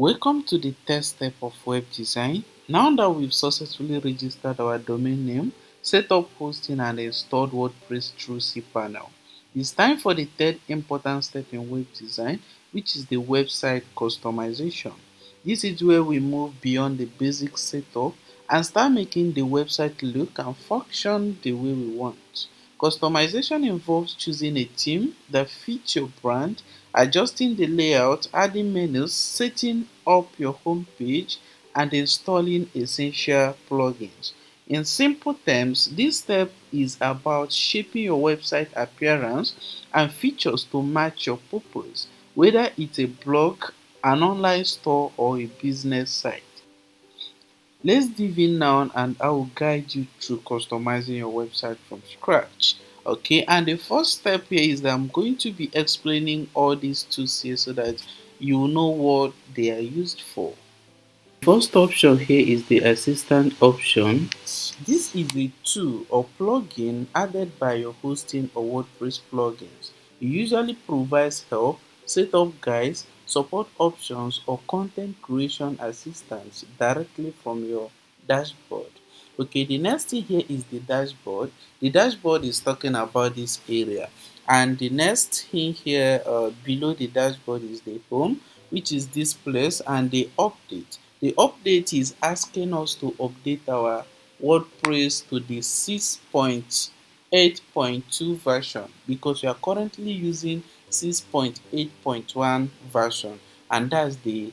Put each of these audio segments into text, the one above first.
Welcome to the third step of web design. Now that we've successfully registered our domain name, set up hosting and installed WordPress through cPanel, it's time for the third important step in web design, which is the website customization. This is where we move beyond the basic setup and start making the website look and function the way we want. Customization involves choosing a theme that fits your brand, adjusting the layout, adding menus, setting up your home page, and installing essential plugins. In simple terms, this step is about shaping your website appearance and features to match your purpose, whether it's a blog, an online store, or a business site. Let's dive in now and I will guide you through customizing your website from scratch. Okay, and the first step here is that I'm going to be explaining all these tools here so that you know what they are used for. First option here is the assistant option. This is a tool or plugin added by your hosting or WordPress plugins. It usually provides help, setup guides, support options, or content creation assistance directly from your dashboard. Okay, the next thing here is the dashboard. The dashboard is talking about this area, and the next thing here below the dashboard is the home, which is this place, and the update. The update is asking us to update our WordPress to the 6.8.2 version because we are currently using 6.8.1 version, and that's the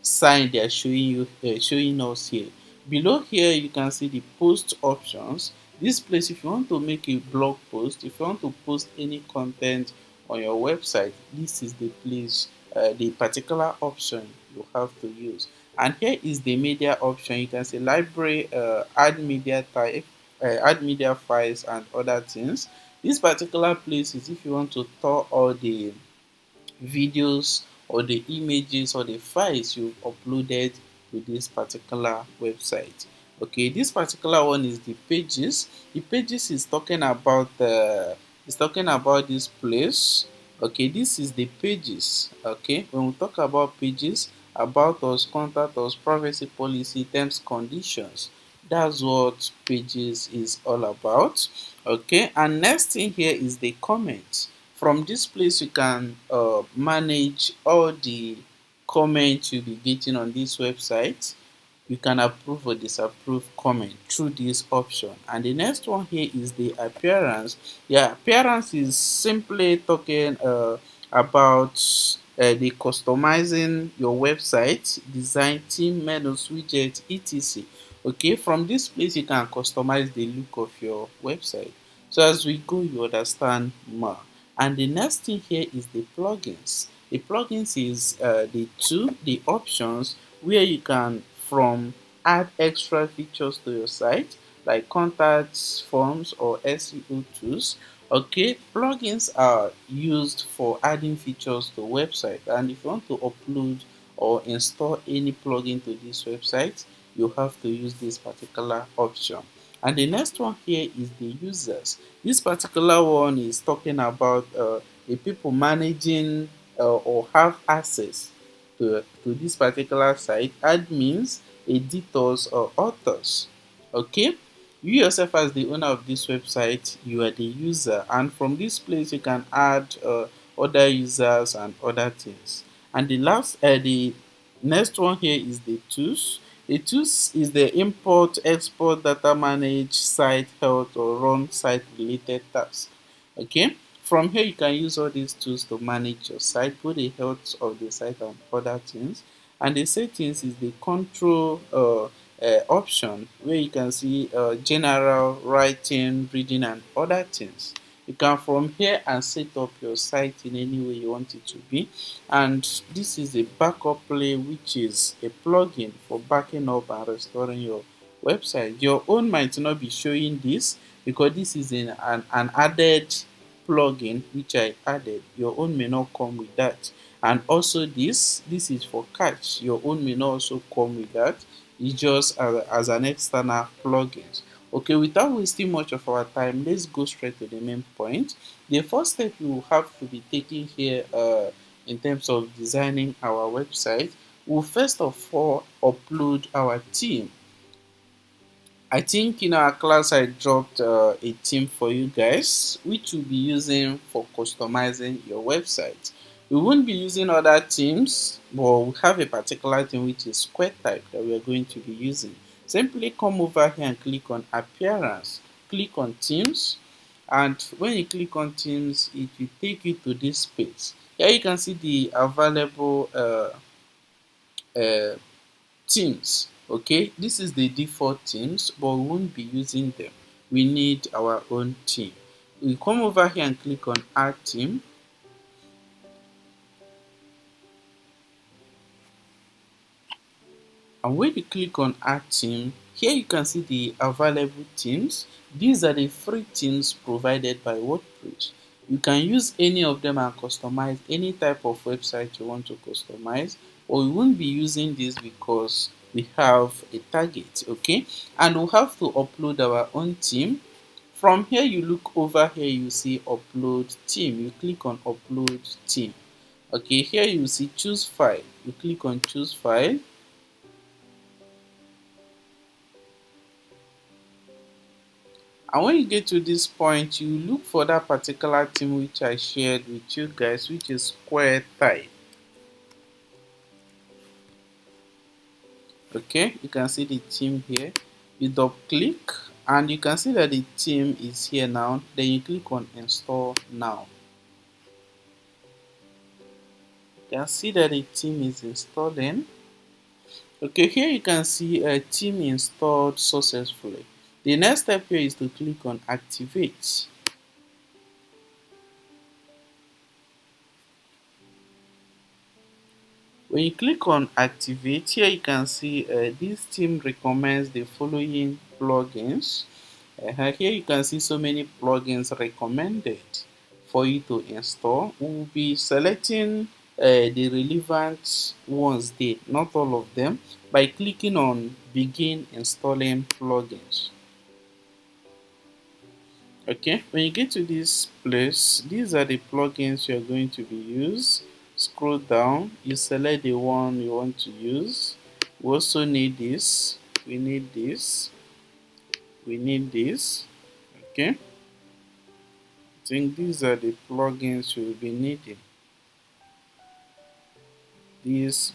sign they are showing us here. Below here you can see the post options. This place, if you want to make a blog post, if you want to post any content on your website, this is the place, the particular option you have to use. And here is the media option. You can say library, add media type, add media files and other things. This particular place is if you want to store all the videos or the images or the files you've uploaded to this particular website. Okay, this particular one is the pages. The pages is talking about this place. Okay, this is the pages. Okay, when we talk about pages, about us, contact us, privacy policy, terms, conditions, that's what pages is all about. Okay, and next thing here is the comments. From this place you can manage all the comments you'll be getting on this website. You can approve or disapprove comment through this option. And the next one here is the appearance. Yeah, appearance is simply talking about the customizing your website, design, theme, menus, widgets, etc. Okay, from this place you can customize the look of your website. So as we go, you understand more. And the next thing here is the plugins. The plugins is the options where you can from add extra features to your site like contacts, forms, or SEO tools. Okay, plugins are used for adding features to website, and if you want to upload or install any plugin to this website, you have to use this particular option. And the next one here is the users. This particular one is talking about the people managing or have access to this particular site, admins, editors, or authors. Okay, you yourself as the owner of this website, you are the user, and from this place you can add other users and other things. And the next one here is the tools. The tools is the import, export, data manage, site health, or run site related tasks. Okay, from here you can use all these tools to manage your site, both the health of the site and other things. And the settings is the control option where you can see general, writing, reading, and other things. You can from here and set up your site in any way you want it to be. And this is a backup play, which is a plugin for backing up and restoring your website. Your own might not be showing this because this is an added plugin which I added. Your own may not come with that. And also this is for catch. Your own may not also come with that. It's just as an external plugin. Okay, without wasting much of our time, let's go straight to the main point. The first step you have to be taking here in terms of designing our website we'll first of all upload our theme. I think in our class I dropped a theme for you guys which we'll be using for customizing your website. We won't be using other themes, but we have a particular theme which is square type that we are going to be using. Simply come over here and click on appearance, click on themes, and when you click on themes it will take you to this page. Here you can see the available uh, themes. Okay, this is the default themes, but we won't be using them. We need our own theme. We come over here and click on add theme, and when you click on add theme, here you can see the available themes. These are the free themes provided by Wordpress. You can use any of them and customize any type of website you want to customize, or we won't be using this because we have a target. Okay, and we'll have to upload our own theme. From here you look over here, you see upload theme, you click on upload theme. Okay, here you see choose file, you click on choose file. And when you get to this point, you look for that particular theme which I shared with you guys, which is square type. Okay, you can see the theme here. You double click and you can see that the theme is here now. Then you click on install now. You can see that the theme is installing. Okay, here you can see a theme installed successfully. The next step here is to click on activate. When you click on activate, here you can see this theme recommends the following plugins. Here you can see so many plugins recommended for you to install. We will be selecting the relevant ones there, not all of them, by clicking on begin installing plugins. Okay, when you get to this place, these are the plugins you are going to be used. Scroll down, you select the one you want to use. We also need this, we need this, we need this. Okay, I think these are the plugins you will be needing. This,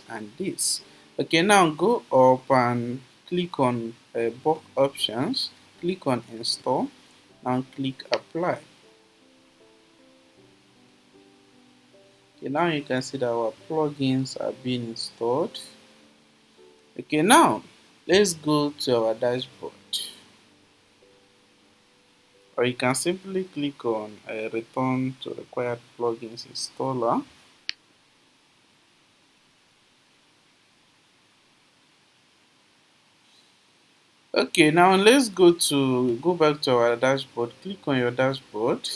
and this. Okay, now go up and click on bulk options, click on install, and click apply. Okay, now you can see that our plugins are being installed. Okay, now let's go to our dashboard, or you can simply click on return to required plugins installer. Okay, now let's go back to our dashboard. Click on your dashboard.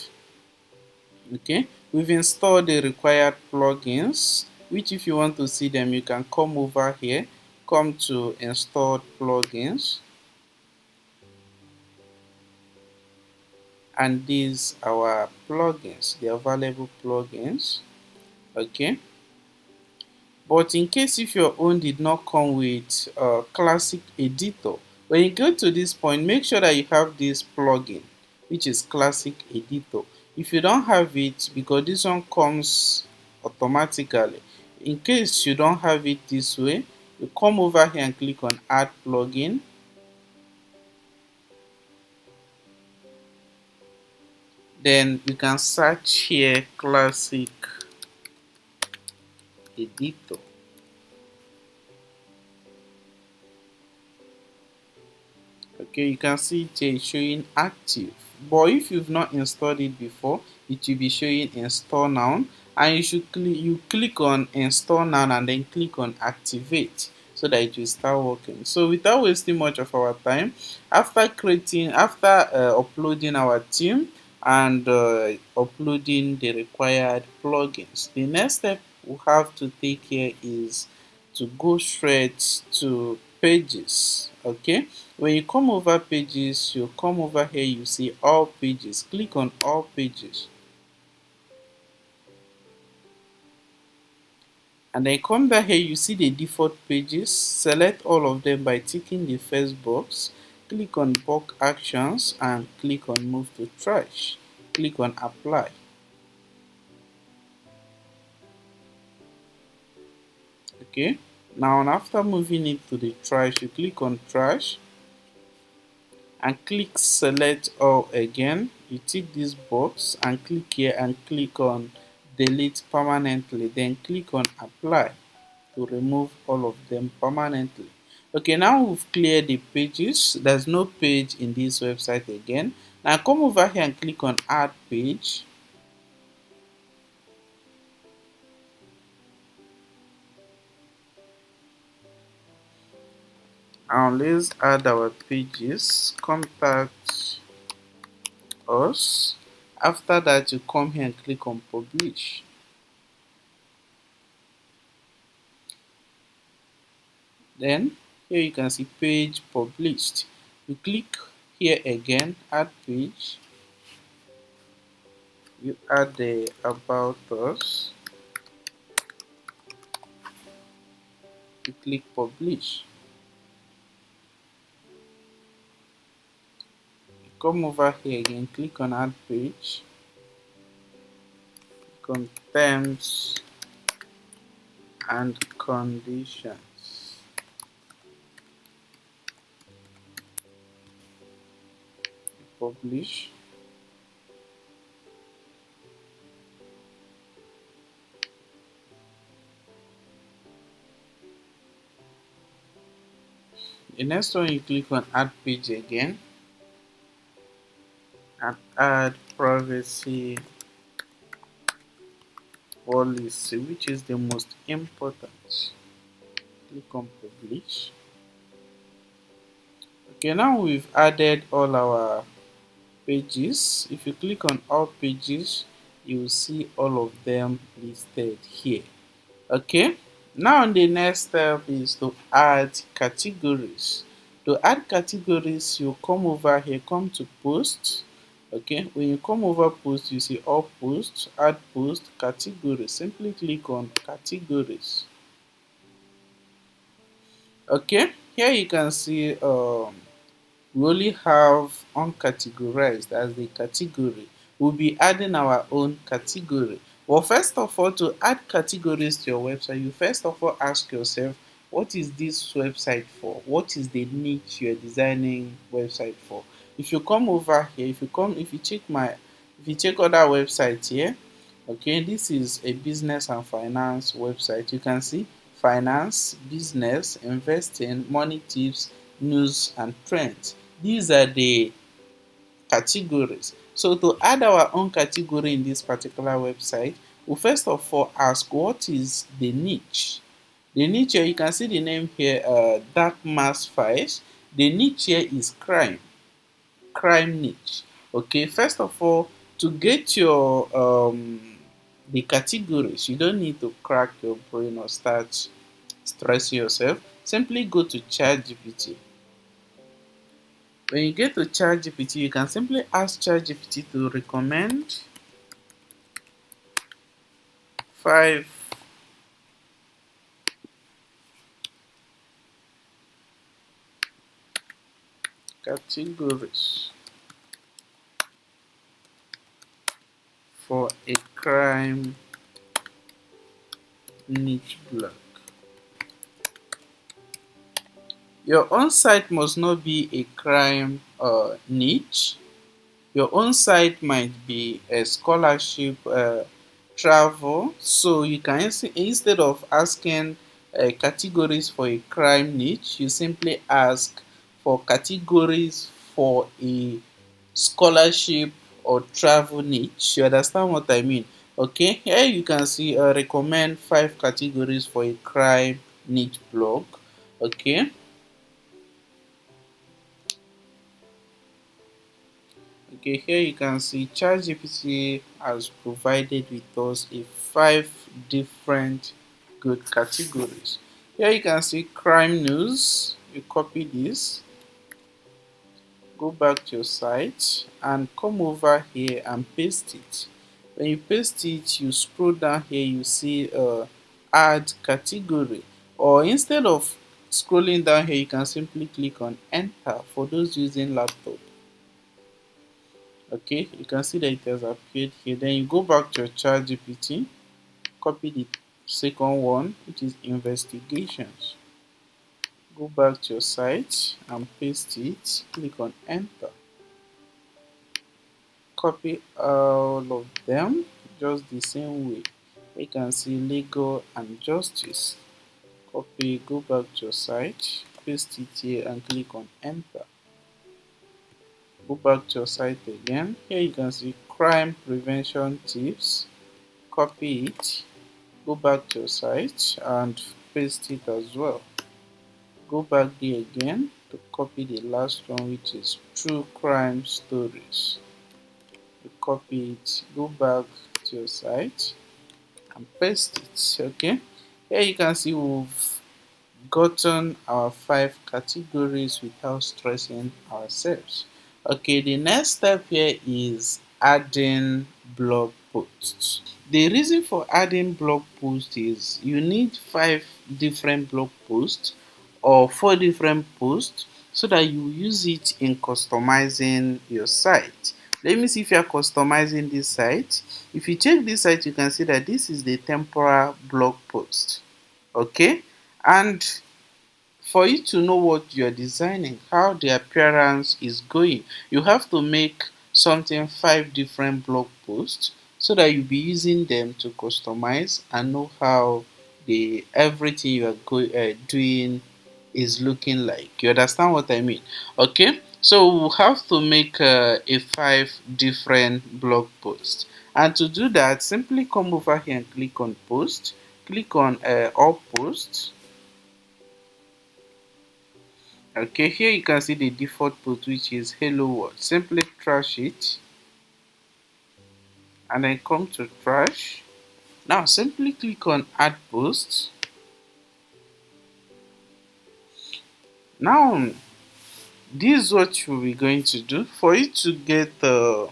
Okay, we've installed the required plugins, which if you want to see them, you can come over here, come to installed plugins, and these are our plugins, the available plugins. Okay, but in case if your own did not come with classic editor, when you go to this point, make sure that you have this plugin which is classic editor. If you don't have it, because this one comes automatically, in case you don't have it this way, you come over here and click on add plugin. Then you can search here classic editor. Okay, you can see it here showing active, but if you've not installed it before, it will be showing install now, and you click on install now and then click on activate so that it will start working. So without wasting much of our time, after uploading our theme and uploading the required plugins, the next step we have to take here is to go straight to pages. Okay, when you come over pages, you come over here, you see all pages, click on all pages. And then come down here, you see the default pages. Select all of them by ticking the first box. Click on bulk actions and click on move to trash. Click on apply. Okay, now after moving it to the trash, you click on trash and click select all again. You tick this box and click here and click on delete permanently, then click on apply to remove all of them permanently. Okay, now we've cleared the pages. There's no page in this website again. Now come over here and click on add page. Now let's add our pages. Contact us. After that, you come here and click on publish. Then here you can see page published. You click here again, add page. You add the about us. You click publish. You come over here again, click on add page. Click on terms and conditions. Publish. The next one, you click on add page again and add privacy policy, which is the most important. Click on publish. Okay, now we've added all our pages. If you click on all pages, you will see all of them listed here. Okay, now the next step is to add categories. To add categories, you come over here, come to post. Okay, when you come over post, you see all posts, add post, categories. Simply click on categories. Okay, here you can see we only have uncategorized as the category. We'll be adding our own category. Well, first of all, to add categories to your website, you first of all ask yourself, what is this website for? What is the niche you're designing website for? If you come over here, if you check other websites here, okay, this is a business and finance website. You can see finance, business, investing, money tips, news and trends. These are the categories. So to add our own category in this particular website, we first of all ask, what is the niche? The niche here, you can see the name here, dark mass files. The niche here is crime niche. Okay, first of all, to get your the categories, you don't need to crack your brain or start stressing yourself. Simply go to ChatGPT. When you get to ChatGPT, you can simply ask ChatGPT to recommend 5 categories for a crime niche blog. Your own site must not be a crime niche. Your own site might be a scholarship, travel. So you can instead of asking categories for a crime niche, you simply ask for categories for a scholarship or travel niche. You understand what I mean? Okay, here you can see recommend 5 categories for a crime niche blog. Okay. Okay, here you can see ChatGPT has provided with us a 5 different good categories. Here you can see crime news. You copy this, go back to your site and come over here and paste it. When you paste it, you scroll down here, you see add category, or instead of scrolling down here you can simply click on enter for those using laptop. Okay, you can see that it has appeared here. Then you go back to your chat GPT, copy the second one, which is investigations. Go back to your site and paste it, click on enter. Copy all of them just the same way. You can see legal and justice. Copy, go back to your site, paste it here and click on enter. Go back to your site again. Here you can see crime prevention tips. Copy it, go back to your site and paste it as well. Go back there again to copy the last one, which is true crime stories. You copy it, go back to your site and paste it. Okay, here you can see we've gotten our 5 categories without stressing ourselves. Okay, the next step here is adding blog posts. The reason for adding blog posts is you need 5 different blog posts or 4 different posts so that you use it in customizing your site. Let me see if you are customizing this site. If you check this site, you can see that this is the temporary blog post. Okay, and for you to know what you're designing, how the appearance is going, you have to make something 5 different blog posts so that you'll be using them to customize and know how the everything you are doing is looking like. You understand what I mean? Okay, so we'll have to make a 5 different blog posts, and to do that, simply come over here and click on post, click on all posts. Okay, here you can see the default post, which is hello world. Simply trash it and then come to trash. Now simply click on add post. Now this is what we're going to do for you to get the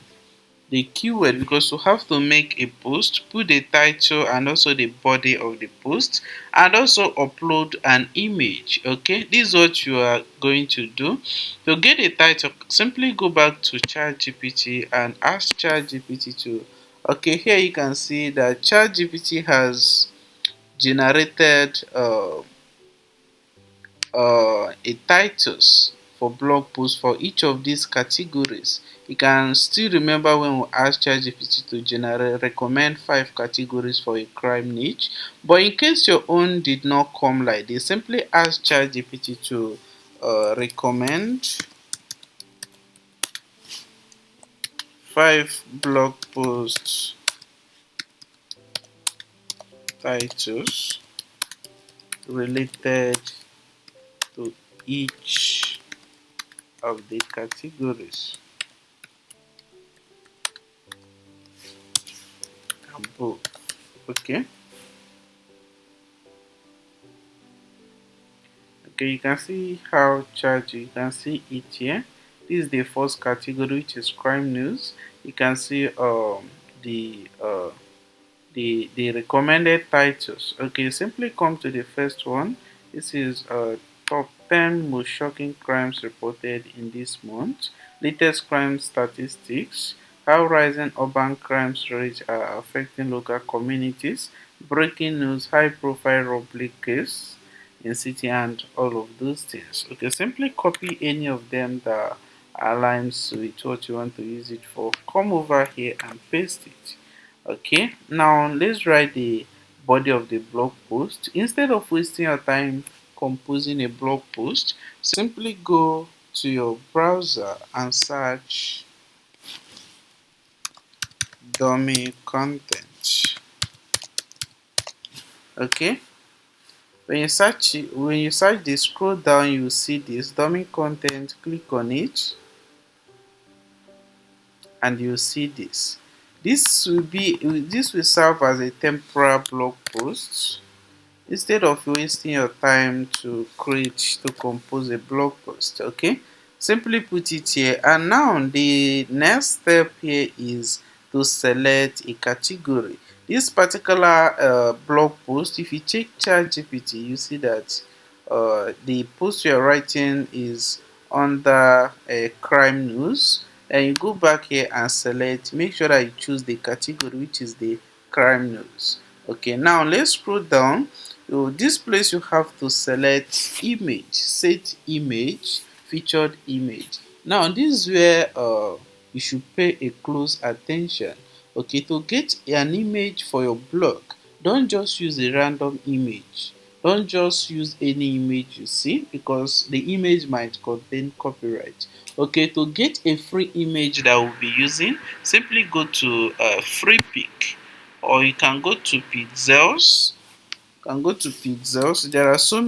keyword, because you have to make a post, put the title and also the body of the post, and also upload an image. Okay, this is what you are going to do. To get a title, simply go back to ChatGPT and ask ChatGPT to, okay, here you can see that ChatGPT has generated a titles for blog posts for each of these categories. You can still remember when we asked ChatGPT to recommend 5 categories for a crime niche. But in case your own did not come like this, simply ask ChatGPT to recommend 5 blog post titles related to each of the categories. Book. Okay. Okay, you can see how charge, you can see it here. This is the first category, which is crime news. You can see the recommended titles. Okay, simply come to the first one. This is top 10 most shocking crimes reported in this month, latest crime statistics, how rising urban crimes rates are affecting local communities, breaking news, high profile robbery case in city, and all of those things. Okay, simply copy any of them that aligns with what you want to use it for. Come over here and paste it. Okay, now let's write the body of the blog post. Instead of wasting your time composing a blog post, simply go to your browser and search dummy content. Okay, when you search this, scroll down, you will see this dummy content. Click on it and you see this. This will serve as a temporary blog post. Instead of wasting your time to compose a blog post, okay, simply put it here. And now the next step here is to select a category. this particular blog post, if you check ChatGPT, you see that the post you're writing is under crime news. And you go back here and select, make sure that you choose the category which is the crime news. Okay, now let's scroll down. This place you have to select image, set image, featured image. Now this is where you should pay a close attention. Okay, to get an image for your blog, don't just use a random image. Don't just use any image you see, because the image might contain copyright. Okay, to get a free image that we'll be using, simply go to free pick, or you can go to pixels. There are so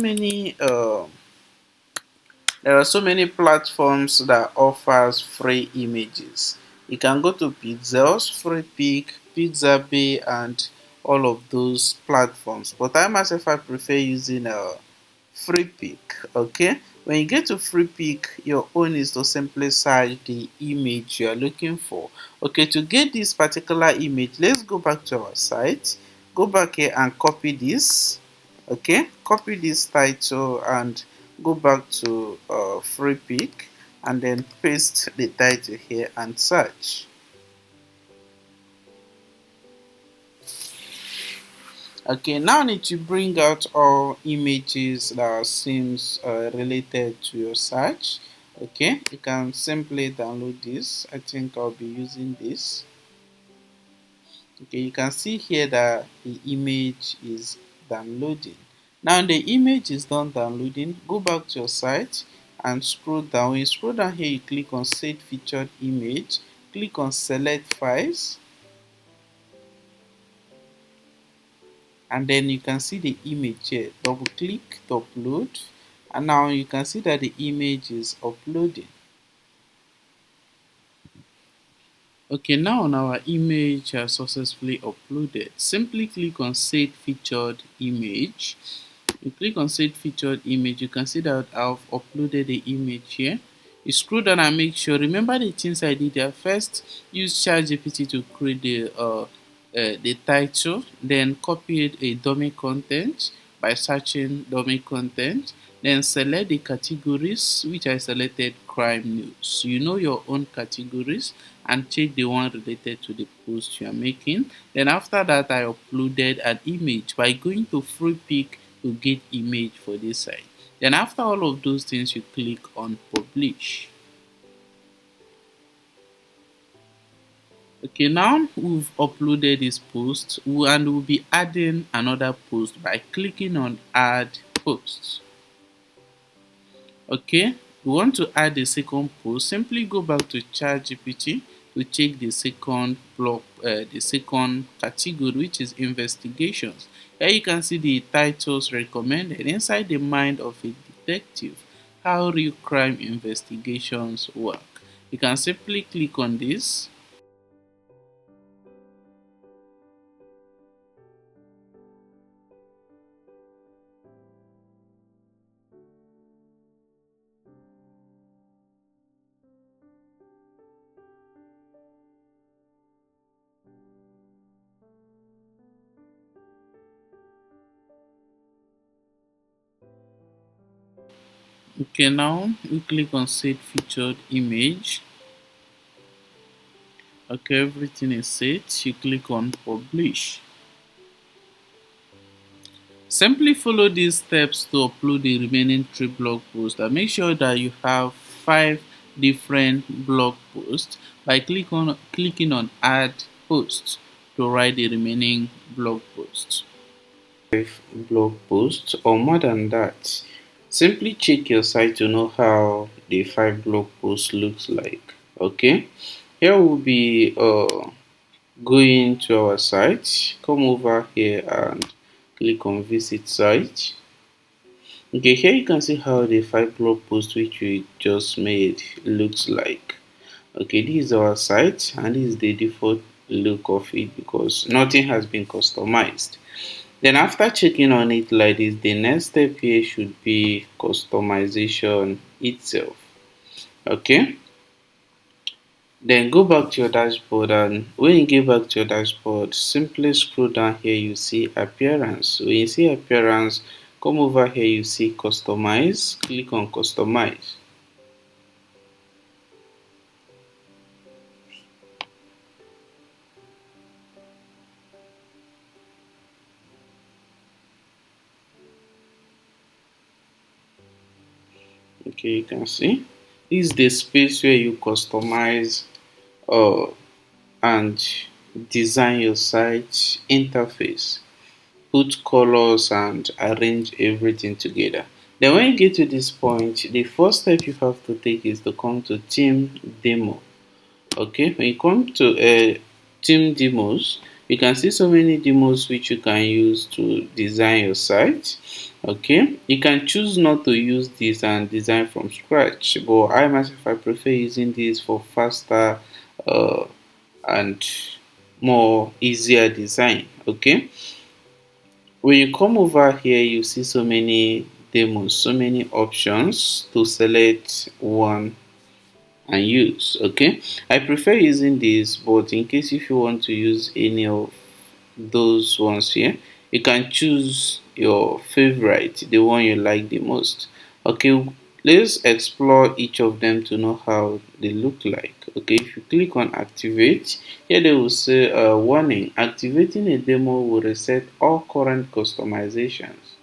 many platforms that offers free images. You can go to Pixels, FreePic, Pixabay, and all of those platforms. But I myself I prefer using FreePic. Okay, when you get to FreePic, your own is to simply search the image you are looking for. Okay, to get this particular image, let's go back to our site. Go back here and copy this. Okay, copy this title and go back to free pick, and then paste the title here and search. Okay, now I need to bring out all images that seems related to your search. Okay, you can simply download this. I think I'll be using this. Okay, you can see here that the image is downloading. Now the image is done downloading. Go back to your site and scroll down. When you scroll down here, you click on set featured image, click on select files, and then you can see the image here. Double click to upload, and now you can see that the image is uploading. Okay, now our image has successfully uploaded. Simply click on set featured image. You click on set featured image, you can see that I've uploaded the image here. You scroll down and make sure, remember the things I did there. First, use ChatGPT to create the title, then copy a dummy content by searching dummy content, then select the categories, which I selected crime news. You know your own categories and check the one related to the post you are making. Then after that, I uploaded an image by going to free pick to get image for this site. Then after all of those things, you click on publish. Okay, now we've uploaded this post and we'll be adding another post by clicking on add post. Okay, we want to add a second post. Simply go back to ChatGPT to check the second block, the second category, which is investigations. Here you can see the titles recommended. Inside the mind of a detective, how real crime investigations work. You can simply click on this. Okay, now we click on set featured image. Okay, everything is set. You click on publish. Simply follow these steps to upload the remaining 3 blog posts, and make sure that you have 5 different blog posts by clicking on add post to write the remaining blog posts. 5 blog posts or more than that. Simply check your site to know how the 5 blog posts looks like. Okay, here we'll be going to our site. Come over here and click on visit site. Okay, here you can see how the 5 blog posts which we just made looks like. Okay, this is our site and this is the default look of it because nothing has been customized. Then after checking on it like this, the next step here should be customization itself. Okay, Then go back to your dashboard, and when you get back to your dashboard, simply scroll down here, you see appearance. When you see appearance, come over here, you see customize, click on customize. Okay, you can see this is the space where you customize uh, and design your site interface, put colors and arrange everything together. Then when you get to this point, the first step you have to take is to come to theme demo. Okay, when you come to theme demos, you can see so many demos which you can use to design your site. Okay, you can choose not to use this and design from scratch, but I myself, I prefer using this for faster uh, and more easier design. Okay, when you come over here, you see so many demos, so many options to select one and use. Okay, I prefer using this, but in case if you want to use any of those ones here, you can choose your favorite, the one you like the most. Okay, let's explore each of them to know how they look like. Okay, if you click on activate, here they will say warning, activating a demo will reset all current customizations.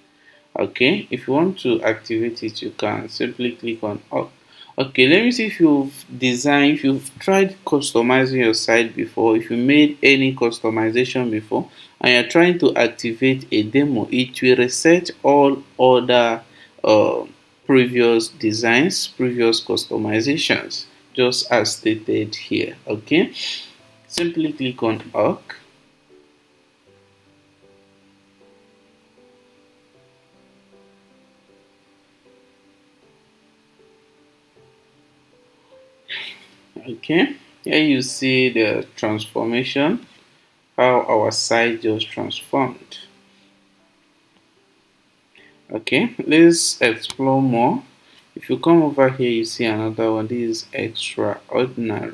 Okay, if you want to activate it, you can simply click on up. Okay, let me see if if you've tried customizing your site before, if you made any customization before and you're trying to activate a demo, it will reset all other uh, previous designs, previous customizations, just as stated here. Okay, simply click on OK. Okay, here you see the transformation, how our site just transformed. Okay, let's explore more. If you come over here, you see another one. This is extraordinary.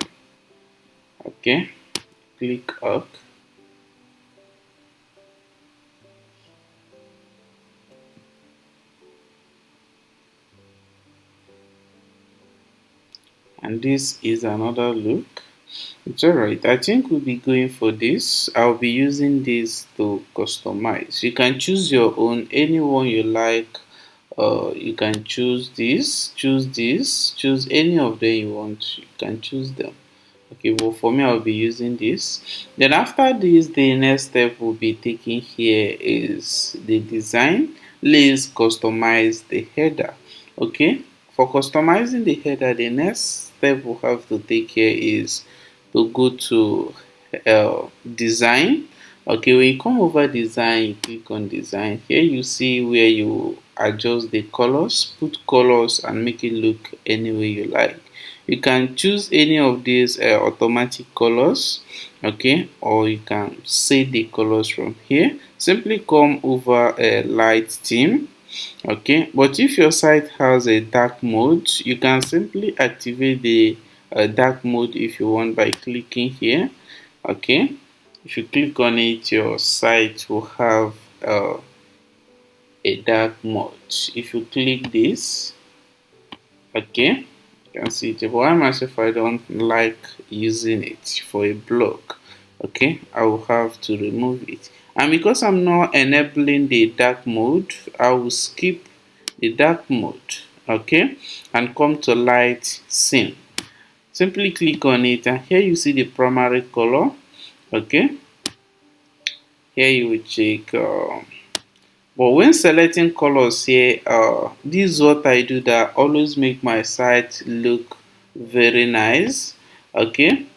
Okay, click OK. And this is another look. It's alright. I think we'll be going for this. I'll be using this to customize. You can choose your own, anyone you like. You can choose this, choose any of them you want. You can choose them. Okay, well for me I'll be using this. Then after this, the next step we'll be taking here is the design. Let's customize the header. Okay, for customizing the header, the next step we'll have to take here is to go to design. Okay, when you come over design, you click on design. Here you see where you adjust the colors, put colors and make it look any way you like. You can choose any of these automatic colors, okay, or you can set the colors from here. Simply come over a light theme. Okay, but if your site has a dark mode, you can simply activate the dark mode if you want by clicking here. Okay, if you click on it, your site will have a dark mode. If you click this, okay, you can see it. But I myself, I don't like using it for a blog. Okay, I will have to remove it. And because I'm not enabling the dark mode, I will skip the dark mode. Okay, and come to light scene. Simply click on it, and here you see the primary color. Okay, here you will check. But when selecting colors here, this is what I do that always make my site look very nice. Okay, you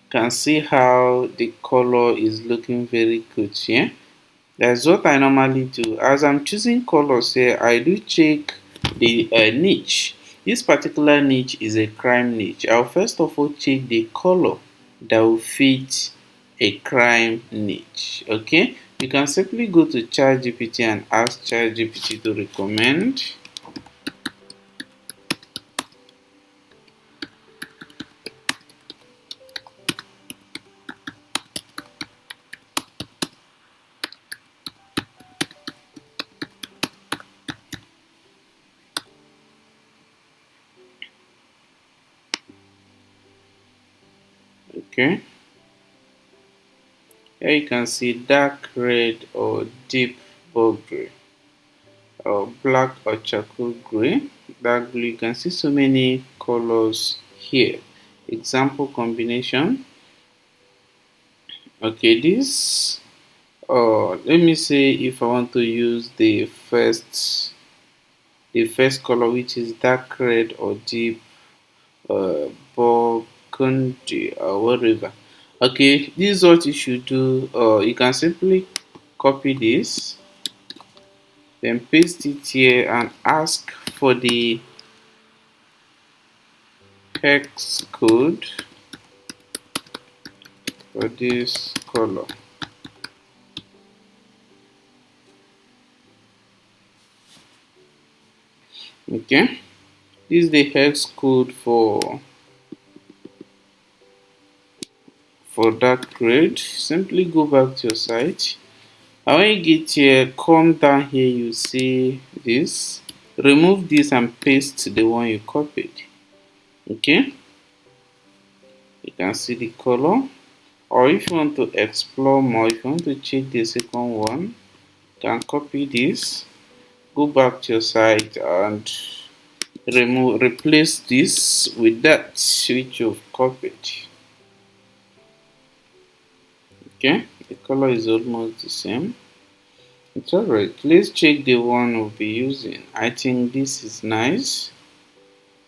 can see how the color is looking very good here. That's what I normally do. As I'm choosing colors here, I do check the niche. This particular niche is a crime niche. I'll first of all check the color that will fit a crime niche. Okay, you can simply go to ChatGPT and ask ChatGPT to recommend. Okay, here you can see dark red or deep bold gray, or black or charcoal gray, dark blue. You can see so many colors here. Example combination. Okay, this, let me say if I want to use the first color, which is dark red or deep burgundy or whatever. Okay, this is what you should do. You can simply copy this, then paste it here and ask for the hex code for this color. Okay, this is the hex code for that grade. Simply go back to your site, and when you get here, come down here, you see this. Remove this and paste the one you copied. Okay, you can see the color. Or if you want to explore more, if you want to check the second one, you can copy this, go back to your site and replace this with that which you've copied. Okay, the color is almost the same. It's alright. Let's check the one we'll be using. I think this is nice.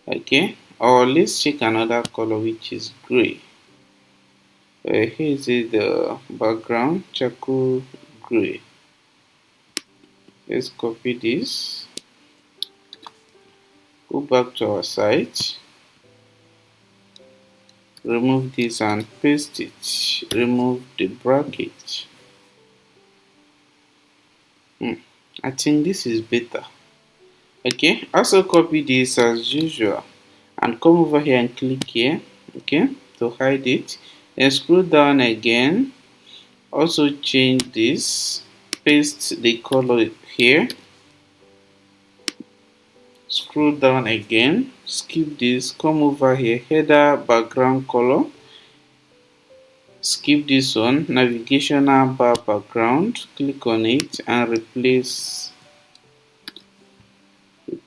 Okay, or let's check another color which is gray. Here is the background, charcoal gray. Let's copy this, go back to our site, remove this and paste it, remove the bracket. I think this is better. Okay, also copy this as usual and come over here and click here, okay, to hide it. Then scroll down again, also change this, paste the color here, scroll down again, skip this, come over here, header background color, skip this one, navigational bar background, click on it and replace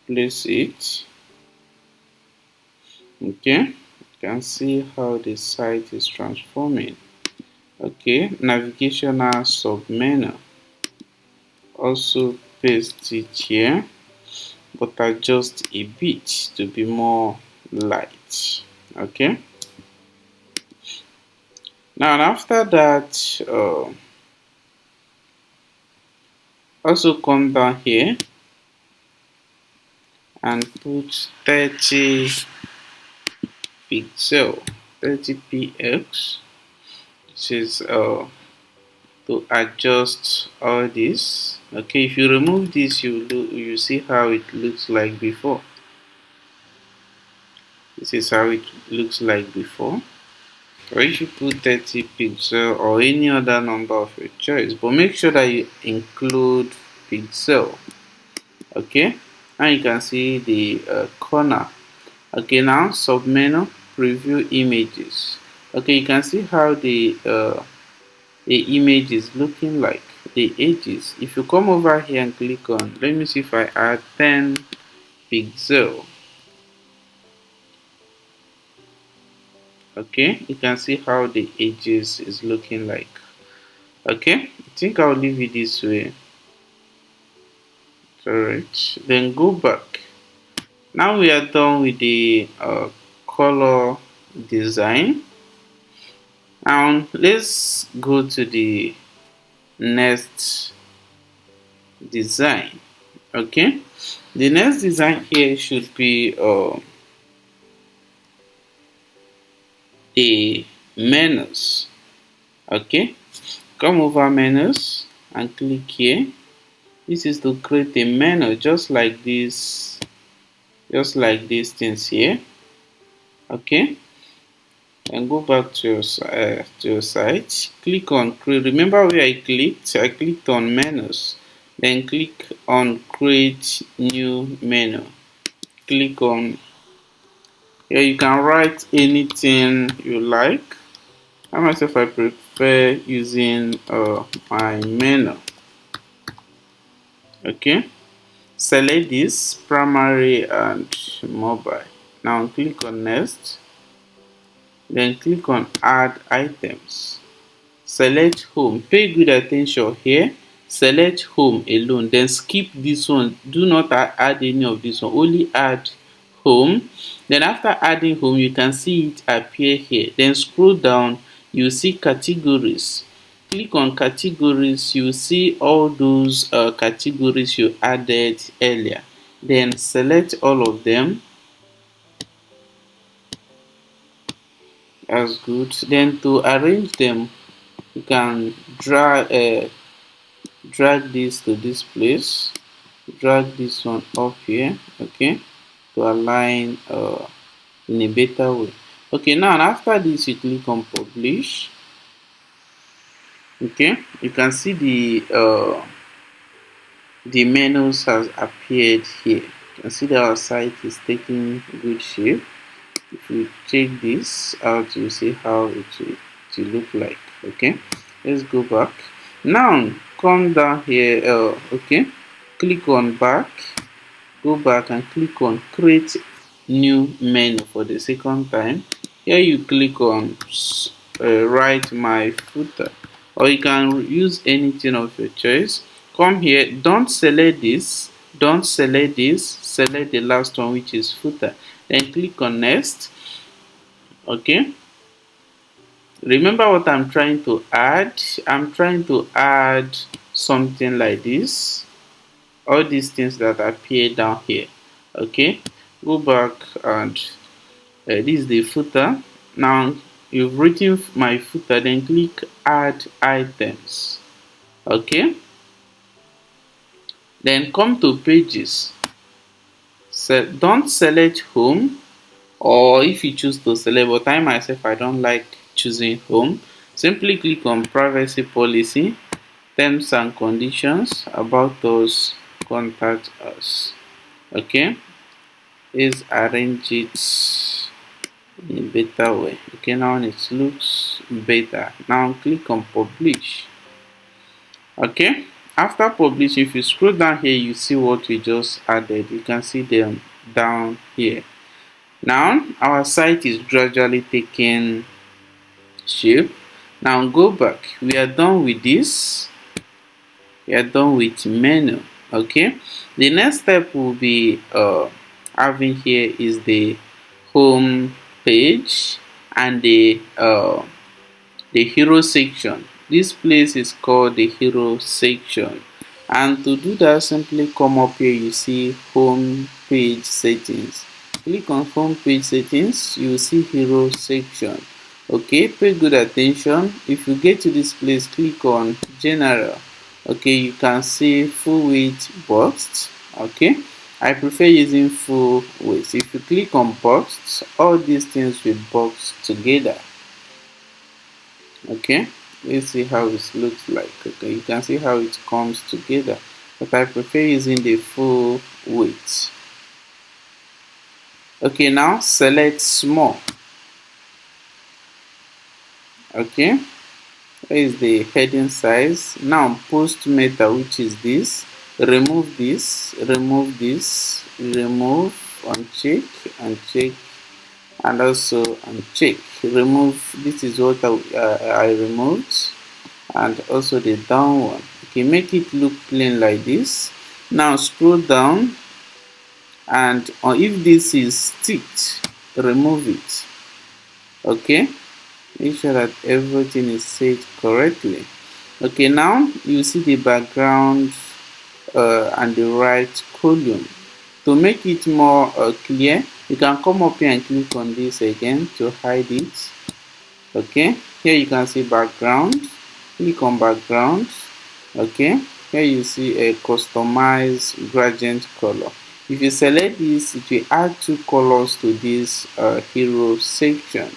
it. Okay, you can see how the site is transforming. Okay, navigational submenu, also paste it here, but adjust a bit to be more light. Okay, now after that, also come down here and put 30 pixel, 30px. This is to adjust all this. Okay, if you remove this, you see how it looks like before. This is how it looks like before. Or if you put 30 pixel or any other number of your choice, but make sure that you include pixel. Okay, now you can see the corner. Okay, now submenu, preview images. Okay, you can see how the image is looking like, the edges. If you come over here and click on, let me see if I add 10 pixel. Okay, you can see how the edges is looking like. Okay, I think I'll leave it this way. Alright, then go back. Now we are done with the color design. Now let's go to the next design. Okay, the next design here should be the menus. Okay, come over menus and click here. This is to create a menu just like this, these things here. Okay, and go back to your site, click on create. Remember where I clicked on menus, then click on create new menu. Click on here, you can write anything you like. I myself, I prefer using my menu. Okay, select this primary and mobile. Now click on next, then click on add items. Select home, pay good attention here. Select home alone, then skip this one. Do not add any of this one, only add home. Then after adding home, you can see it appear here. Then scroll down, you see categories. Click on categories, you see all those categories you added earlier. Then select all of them. That's good. Then to arrange them, you can drag this to this place, drag this one up here, okay, to align in a better way. Okay, now after this you click on publish. Okay, you can see the menus has appeared here. You can see that our site is taking good shape. If we check this out, you see how it will look like. Okay, let's go back. Now come down here, okay, click on back, go back and click on create new menu for the second time. Here you click on write my footer, or you can use anything of your choice. Come here, don't select this, don't select this, select the last one, which is footer, then click on next. Okay, remember what I'm trying to add. I'm trying to add something like this, all these things that appear down here. Okay, go back and this is the footer. Now you've written my footer, then click add items. Okay, then come to pages. So don't select home, or if you choose to select, but I myself, I don't like choosing home. Simply click on privacy policy, terms and conditions, about us, contact us. Okay, let's arrange it in a better way. Okay, now it looks better. Now click on publish. Okay, after publish, if you scroll down here, you see what we just added. You can see them down here. Now our site is gradually taking shape. Now go back. We are done with this. We are done with menu. Okay, the next step will be having here is the home page and the hero section. This place is called the hero section, and to do that, simply come up here. You see home page settings. Click on home page settings, you will see hero section. Okay, pay good attention. If you get to this place, click on general. Okay, you can see full width boxed. Okay, I prefer using full width. If you click on boxed, all these things will box together. Okay, let's see how it looks like. Okay, you can see how it comes together, but I prefer using the full width. Okay, now select small. Okay, where is the heading size? Now post meta, which is this. Remove this, remove this, remove, uncheck, uncheck, and also uncheck. Remove, this is what I removed, and also the down one. Okay, make it look plain like this. Now scroll down, and if this is stitched, remove it. Okay, make sure that everything is set correctly. Okay, now you see the background and the right column. To make it more clear, you can come up here and click on this again to hide it. Okay, here you can see background. Click on background. Okay, here you see a customized gradient color. If you select this, it will add two colors to this hero section.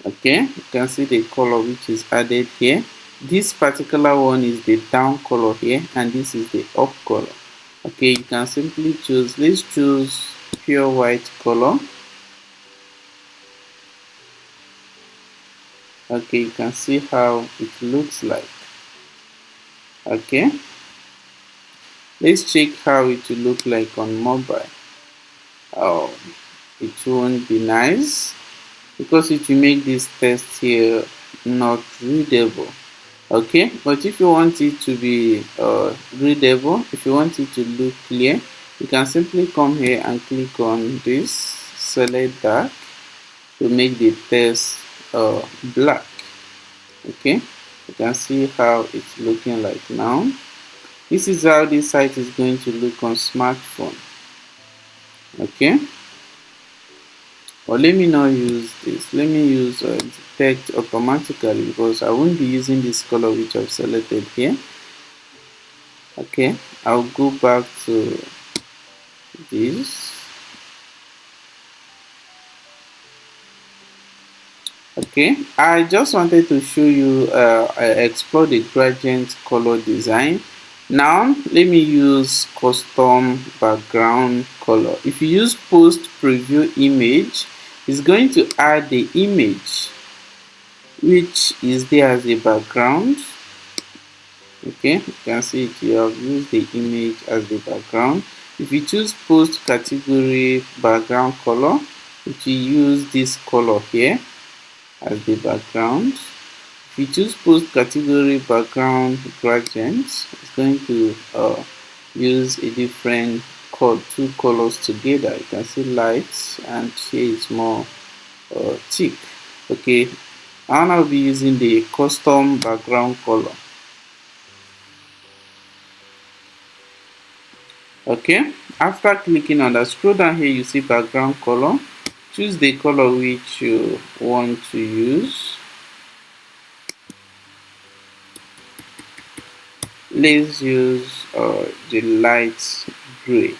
Okay, you can see the color which is added here. This particular one is the down color here, and this is the up color. Okay, you can simply choose, let's choose pure white color. Okay, you can see how it looks like. Okay, let's check how it will look like on mobile. Oh, it won't be nice because it will make this text here not readable. Okay, but if you want it to be readable, if you want it to look clear, you can simply come here and click on this, select that to make the text black. Okay, you can see how it's looking like now. This is how this site is going to look on smartphone. Okay, but let me not use this. Let me use detect automatically because I won't be using this color which I've selected here. Okay, I'll go back to this. Okay, I just wanted to show you explore the gradient color design. Now let me use custom background color. If you use post preview image, it's going to add the image which is there as a background. Okay, you can see it, you have used the image as the background. If you choose post category background color, if you use this color here as the background, if you choose post category background gradient, it's going to use a different two colors together. You can see light and here it's more thick. Okay, I'll now be using the custom background color. Okay, after clicking on that, scroll down here, you see background color. Choose the color which you want to use. Let's use the light gray.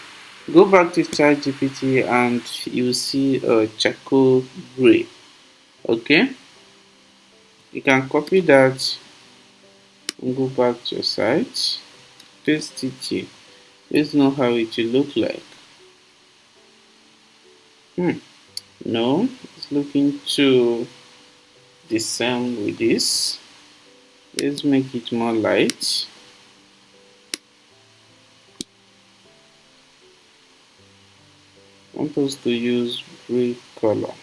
Go back to ChatGPT and you see charcoal gray. Okay, you can copy that and go back to your site, paste it here. Let's know how it will look like. No, it's looking too the same with this. Let's make it more light. I want us to use gray color.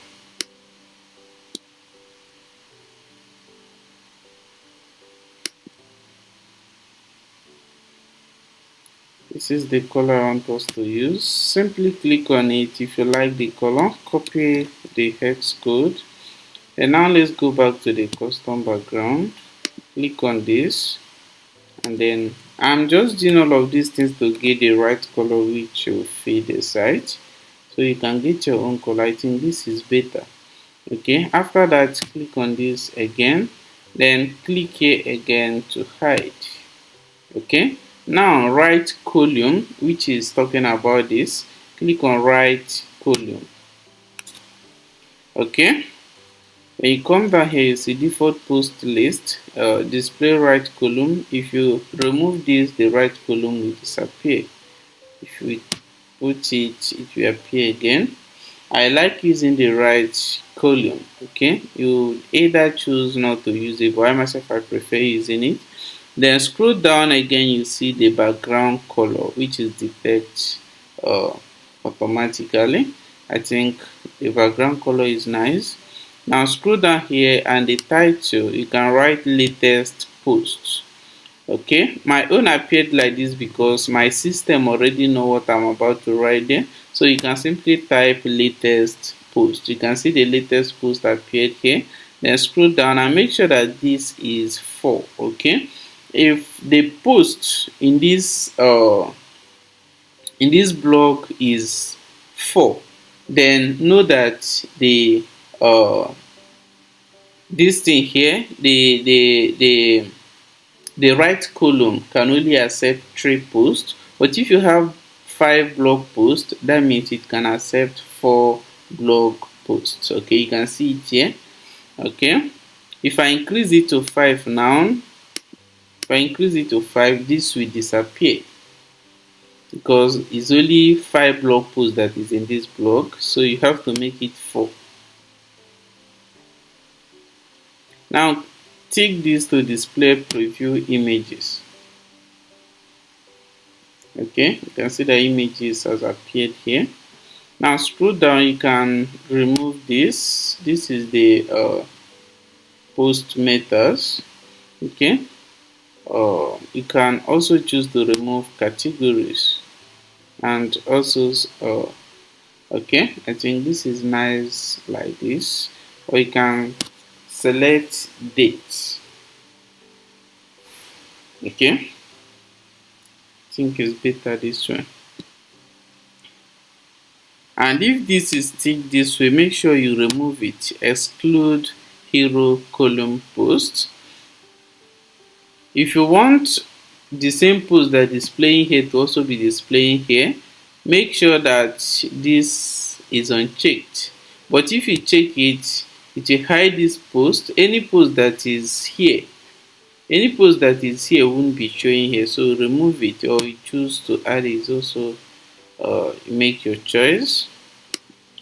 This is the color I want us to use. Simply click on it if you like the color, copy the hex code. And now let's go back to the custom background. Click on this, and then I'm just doing all of these things to get the right color which will fit the site. So you can get your own color. I think this is better. Okay, after that, click on this again, then click here again to hide. Okay, now right column, which is talking about this, click on right column. Okay, when you come down here, you see default post list, display right column. If you remove this, the right column will disappear. If we put it, it will appear again. I like using the right column. Okay, you either choose not to use it, but I myself I prefer using it. Then scroll down again, you see the background color which is detect automatically. I think the background color is nice. Now scroll down here and the title, you can write latest post. Okay, my own appeared like this because my system already know what I'm about to write there. So you can simply type latest post. You can see the latest post appeared here. Then scroll down and make sure that this is 4. Okay, if the post in this blog is 4, then know that the this thing here, the right column can only accept 3 posts, but if you have 5 blog posts, that means it can accept 4 blog posts. Okay, you can see it here. Okay, if I increase it to 5 now, if I increase it to 5, this will disappear because it's only 5 blog posts that is in this blog, so you have to make it 4. Now tick this to display preview images. Okay, you can see the images has appeared here. Now scroll down, you can remove this. This is the post methods. Okay, you can also choose to remove categories and also okay, I think this is nice like this, or you can select dates. Okay, I think it's better this way. And if this is ticked this way, make sure you remove it. Exclude hero column post. If you want the same post that is displaying here to also be displaying here, make sure that this is unchecked. But if you check it, it will hide this post. Any post that is here, won't be showing here. So remove it, or you choose to add it also. Make your choice.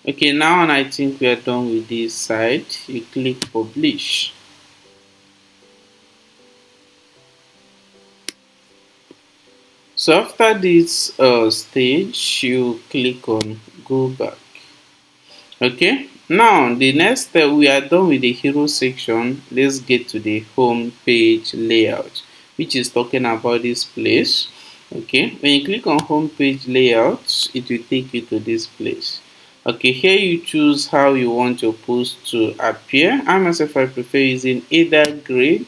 Okay, now I think we are done with this site. You click publish. So after this stage, you click on go back. Okay, now the next step, we are done with the hero section. Let's get to the home page layout, which is talking about this place. Okay, when you click on home page layout, it will take you to this place. Okay, here you choose how you want your post to appear. I myself, I prefer using either grid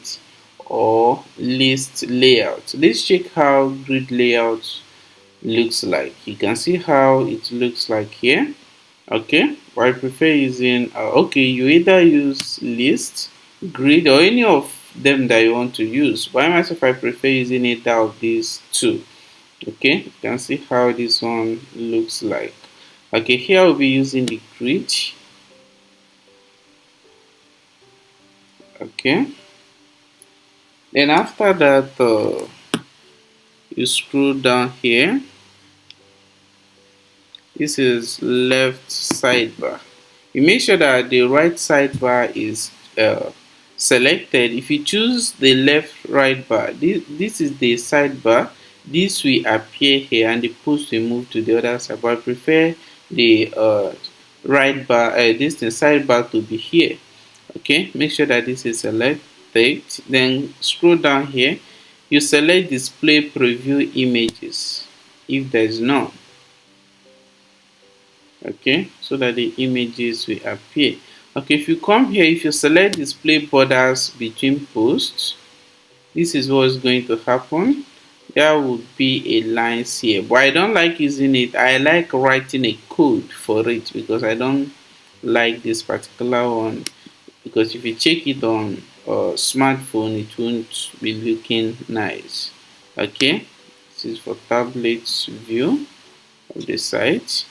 or list layout. Let's check how grid layout looks like. You can see how it looks like here. Okay, but I prefer using okay, you either use list, grid, or any of them that you want to use. By myself, I prefer using either of these two. Okay, you can see how this one looks like. Okay, here I'll be using the grid. Okay, then after that, you scroll down here. This is left sidebar. You make sure that the right sidebar is selected. If you choose the left right bar, this is the sidebar. This will appear here and the post will move to the other side. But I prefer the right bar, this the sidebar to be here. Okay, make sure that this is selected. Then scroll down here. You select display preview images if there is none. Okay, so that the images will appear. Okay, if you come here, if you select display borders between posts, this is what is going to happen. There would be a line here, but I don't like using it. I like writing a code for it because I don't like this particular one, because if you check it on a smartphone, it won't be looking nice. Okay, this is for tablets view of the site,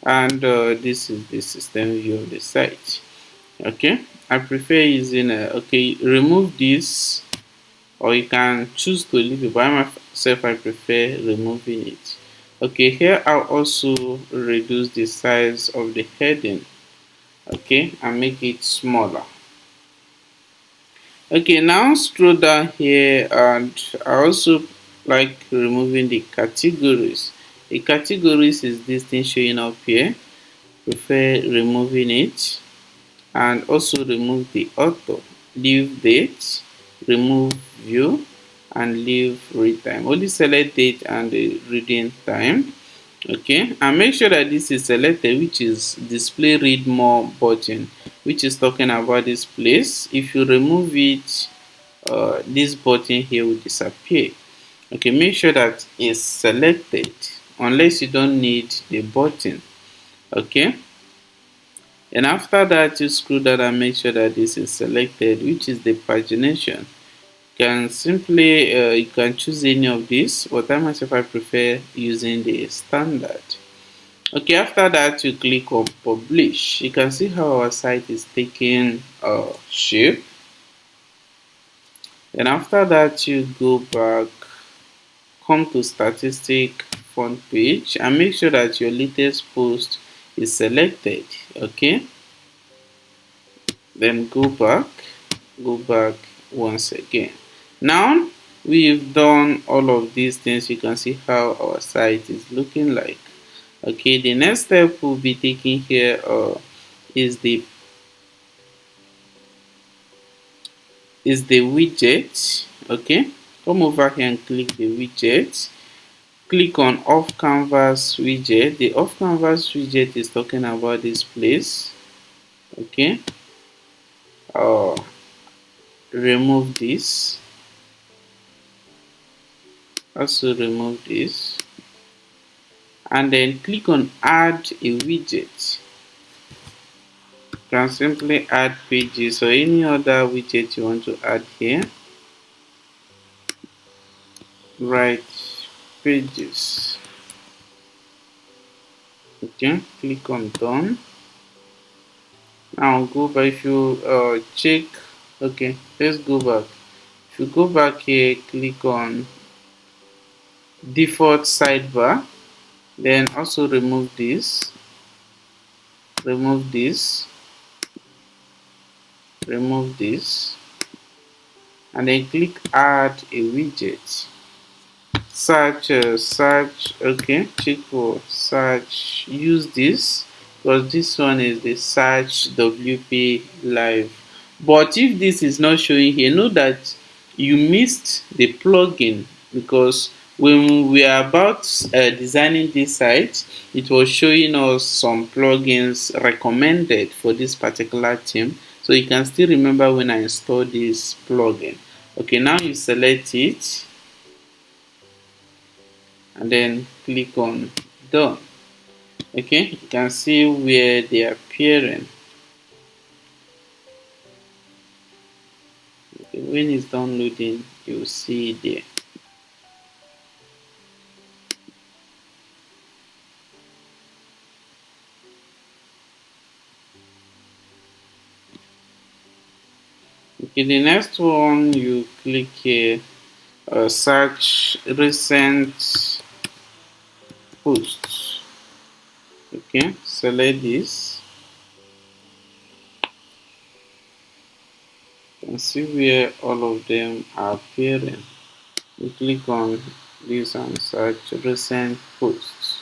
and this is the system view of the site. Okay, I prefer using okay, remove this, or you can choose to leave it. By myself, I prefer removing it. Okay, here I'll also reduce the size of the heading, okay, and make it smaller. Okay, now scroll down here, and I also like removing the categories. The categories is this thing showing up here. Prefer removing it, and also remove the author, leave date, remove view, and leave read time. Only select date and the reading time. Okay, and make sure that this is selected, which is display read more button, which is talking about this place. If you remove it, this button here will disappear. Okay, make sure that it's selected unless you don't need the button. Okay, and after that, you scroll down and make sure that this is selected, which is the pagination. You can simply you can choose any of these, but I myself, I prefer using the standard. Okay, after that, you click on publish. You can see how our site is taking shape. And after that, you go back, come to statistic front page, and make sure that your latest post is selected. Okay, then go back, go back once again. Now we've done all of these things. You can see how our site is looking like. Okay, the next step we'll be taking here is the widget. Okay, come over here and click the widget. Click on off canvas widget. The off canvas widget is talking about this place. Okay, uh, remove this. Also remove this, and then click on add a widget. You can simply add pages or any other widget you want to add here. Write pages. Okay, click on done. Now go back. If you check, okay, let's go back. If you go back here, click on default sidebar, then also remove this, remove this, remove this, and then click add a widget. Search, okay, check for search, use this because this one is the search WP live. But if this is not showing here, know that you missed the plugin, because when we are about designing this site, it was showing us some plugins recommended for this particular theme. So you can still remember when I installed this plugin. Okay, now you select it and then click on done. Okay, you can see where they are appearing. Okay, when it's downloading, you will see it there. Okay, the next one, you click here, search recent posts. Okay, select this. You can see where all of them are appearing. You click on this and search recent posts.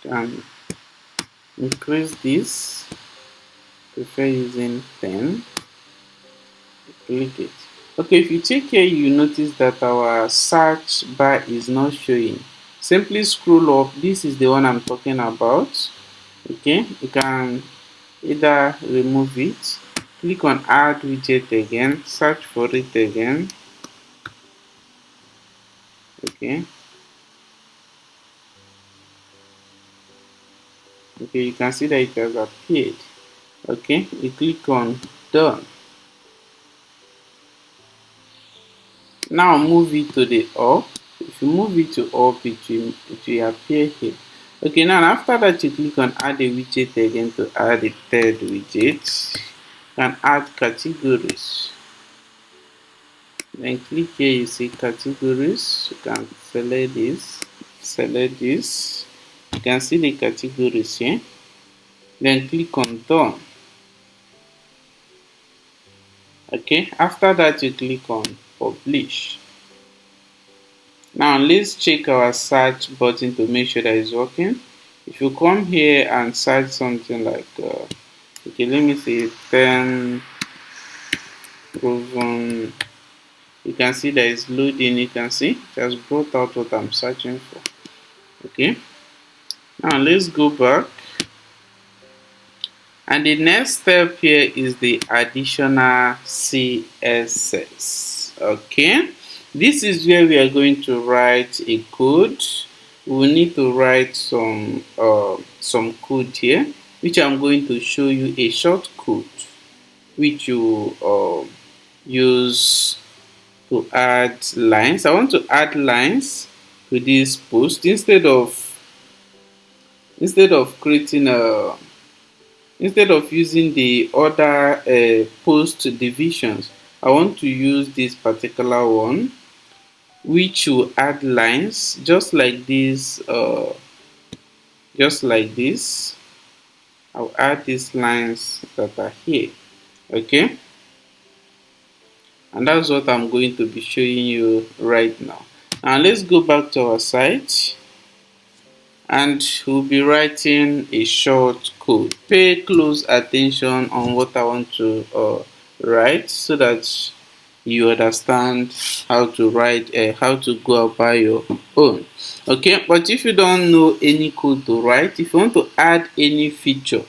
You can increase this, prefer using 10. Click it. Okay, if you check here, you notice that our search bar is not showing. Simply scroll up. This is the one I'm talking about. Okay, you can either remove it, click on add widget again, search for it again. Okay, you can see that it has appeared. Okay, you click on done. Now move it to the up. If you move it to up, it will appear here. Okay, now after that, you click on add a widget again to add a third widget. And add categories. Then click here, you see categories. You can select this, select this. You can see the categories here. Then click on done. Okay, after that, you click on publish. Now let's check our search button to make sure that it's working. If you come here and search something like okay, let me say 10 proven, you can see that it's loading. You can see it has brought out what I'm searching for. Okay, now let's go back, and the next step here is the additional CSS. Okay, this is where we are going to write a code. We will need to write some code here, which I'm going to show you a short code which you use to add lines. I want to add lines to this post instead of creating a instead of using the other post divisions. I want to use this particular one, which will add lines just like this, just like this. I'll add these lines that are here. Okay, and that's what I'm going to be showing you right now. Now let's go back to our site, and we'll be writing a short code. Pay close attention on what I want to write, so that you understand how to write, how to go about your own. Okay, but if you don't know any code to write, if you want to add any feature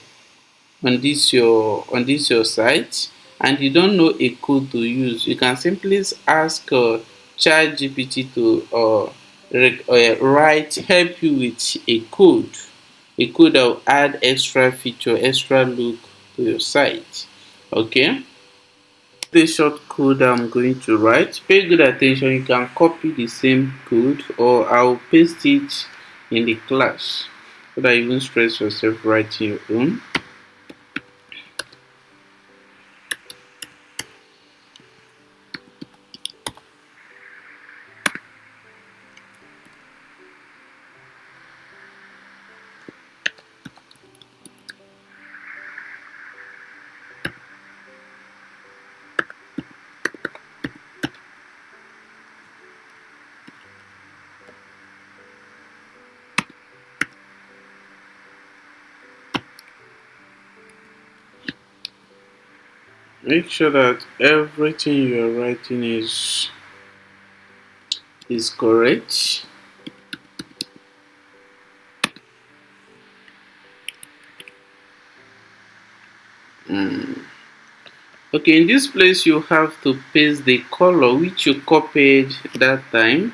on this your site and you don't know a code to use, you can simply ask ChatGPT to help you with a code that will add extra feature, extra look to your site. Okay, the short code I'm going to write. Pay good attention. You can copy the same code, or I'll paste it in the class so that you won't stress yourself writing your own. Make sure that everything you're writing is correct. Okay, in this place you have to paste the color which you copied that time.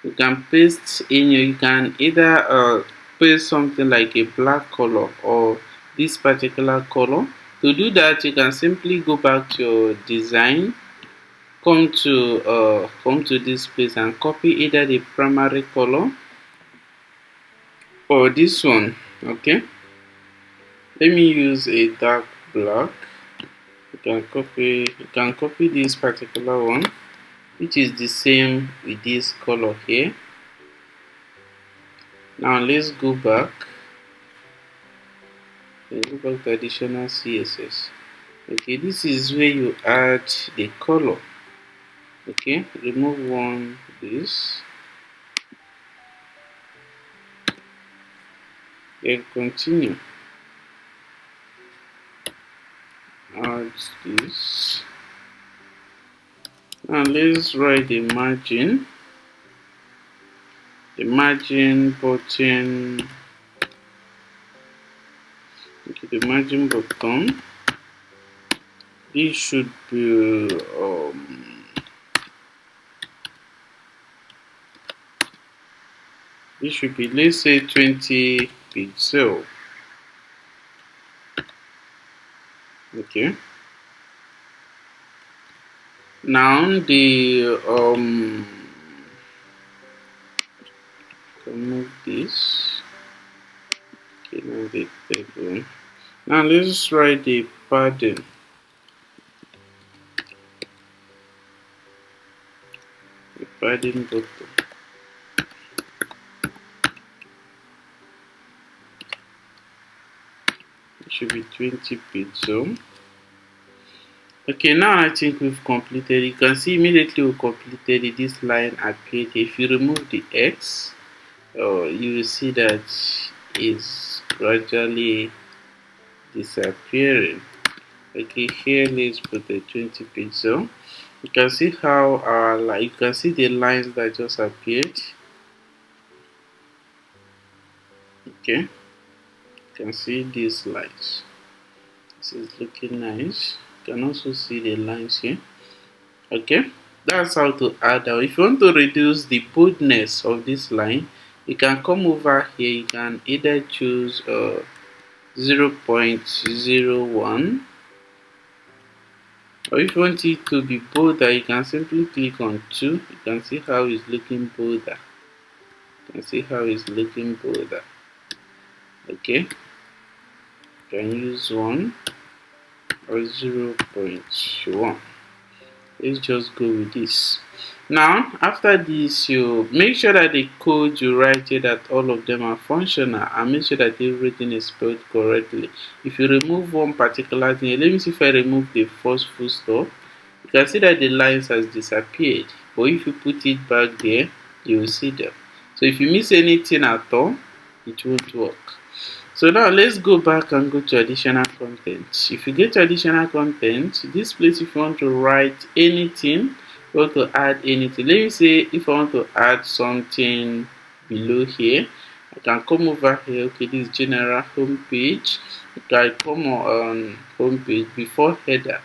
You can paste in you can either paste something like a black color or this particular color. To do that, you can simply go back to your design, come to this place and copy either the primary color or this one. Okay, let me use a dark black. You can copy this particular one, which is the same with this color here. Now let's go back to additional CSS. Okay, this is where you add the color. Okay, remove one, this, then continue, add this. Now let's write the margin button. Okay, the margin button, this should be let's say 20 pixel. Okay, now the remove this. Okay, now the table. Now let's write the padding. The padding button. It should be 20 pixel. Okay, now I think we've completed. You can see immediately we completed it. This line appeared. If you remove the X, you will see that it's gradually disappearing. Okay, here let's put the 20 pixel. You can see how you can see the lines that just appeared. Okay, you can see these lines. This is looking nice. You can also see the lines here. Okay, that's how to add out. If you want to reduce the boldness of this line, you can come over here. You can either choose 0.01, or if you want it to be bolder, you can simply click on 2. You can see how it's looking bolder. Okay, you can use 1 or 0.1. Let's just go with this. Now, after this, you make sure that the code you write here, that all of them are functional, and make sure that everything is spelled correctly. If you remove one particular thing, let me see if I remove the first full stop. You can see that the lines has disappeared, but if you put it back there, you will see them. So if you miss anything at all, it won't work. So now let's go back and go to additional content. If you get to additional content, this place, if you want to write anything, you want to add anything. Let me say if I want to add something below here, I can come over here. Okay, this is general home page. I come on home page before header,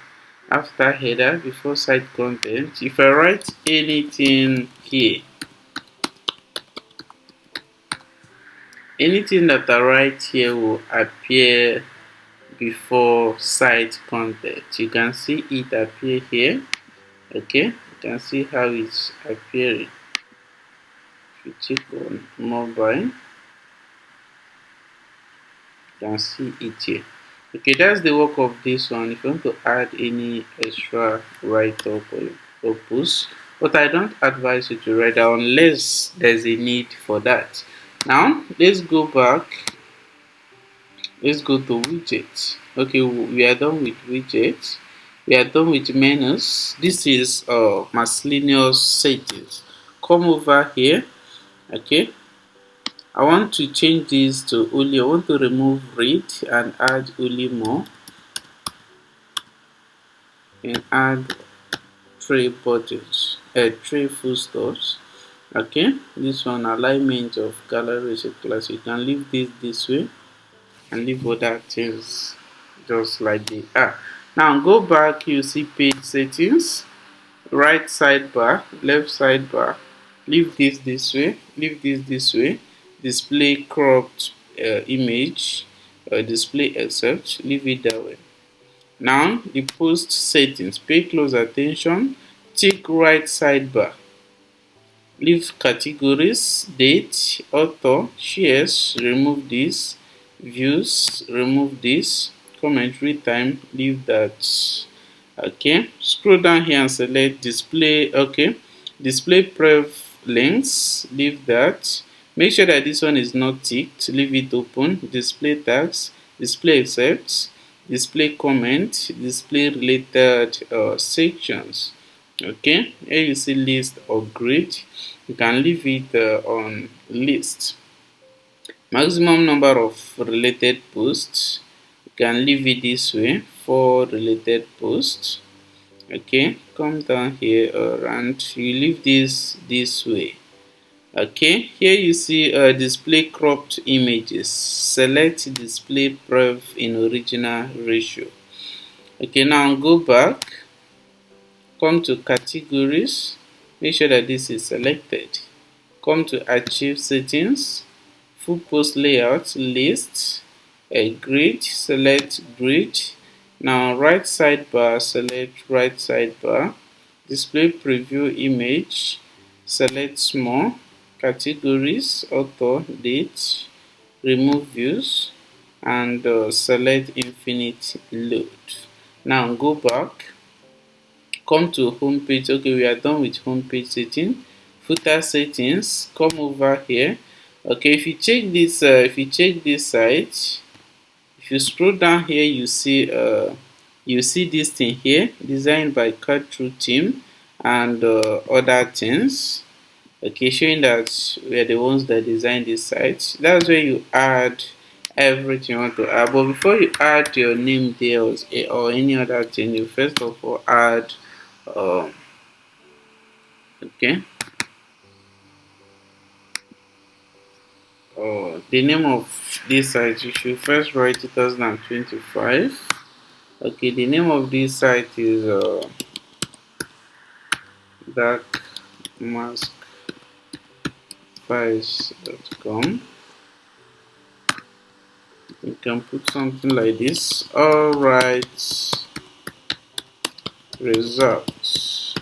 after header, before site content. If I write anything here, anything that I write here will appear before site content. You can see it appear here. Okay, you can see how it's appearing. If you check on mobile, you can see it here. Okay, that's the work of this one. If you want to add any extra write-up or post, but I don't advise you to write down unless there's a need for that. Now let's go back. Let's go to widgets. Okay, we are done with widgets. We are done with menus. This is miscellaneous settings. Come over here. Okay, I want to change this to only. I want to remove read and add only more, and add three buttons, three full stops. Okay, this one alignment of gallery is a class. You can leave this way and leave other things just like they are. Now go back, you see page settings, right sidebar, left sidebar, leave this way, leave this way, display cropped image, display except, leave it that way. Now the post settings, pay close attention, tick right sidebar, leave categories, date, author, shares, remove this, views, remove this, commentary time, leave that. Okay, scroll down here and select display. Okay, display pref links, leave that. Make sure that this one is not ticked, leave it open. Display tags, display accepts, display comment, display related sections. Okay, here you see list or grid. You can leave it on list. Maximum number of related posts, you can leave it this way for related posts. Okay, come down here and you leave this way. Okay, here you see display cropped images. Select display pref in original ratio. Okay, now go back, come to categories, make sure that this is selected. Come to archive settings, full post layout, list, a grid, select grid. Now right sidebar, select right sidebar, display preview image, select small, categories, author, date, remove views, and select infinite load. Now go back, come to home page. Okay, we are done with home page setting. Footer settings, come over here. Okay, if you check this site, if you scroll down here, you see this thing here, designed by cut through team and other things. Okay, showing that we are the ones that designed this site. That's where you add everything you want to add. But before you add your name there or any other thing, you first of all add okay, the name of this site. You should first write 2025. Okay, the name of this site is darkmaskfiles.com. You can put something like this. Alright, results.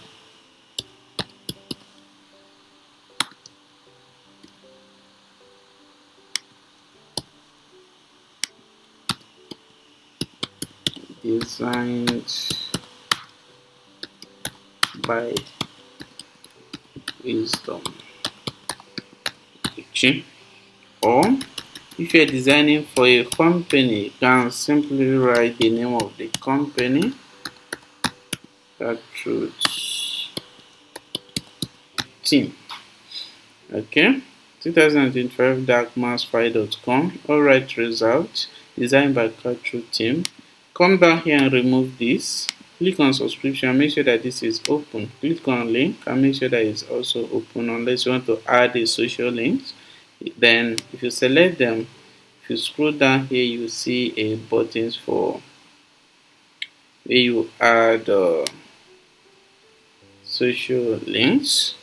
Designed by wisdom. Okay. Or if you're designing for a company, you can simply write the name of the company. That truth team. Okay. 2025 darkmassfile.com. Alright, result designed by Cultural Team. Come down here and remove this. Click on subscription, make sure that this is open. Click on link and make sure that it's also open unless you want to add a social link. Then if you select them, if you scroll down here, you see a buttons for where you add social links,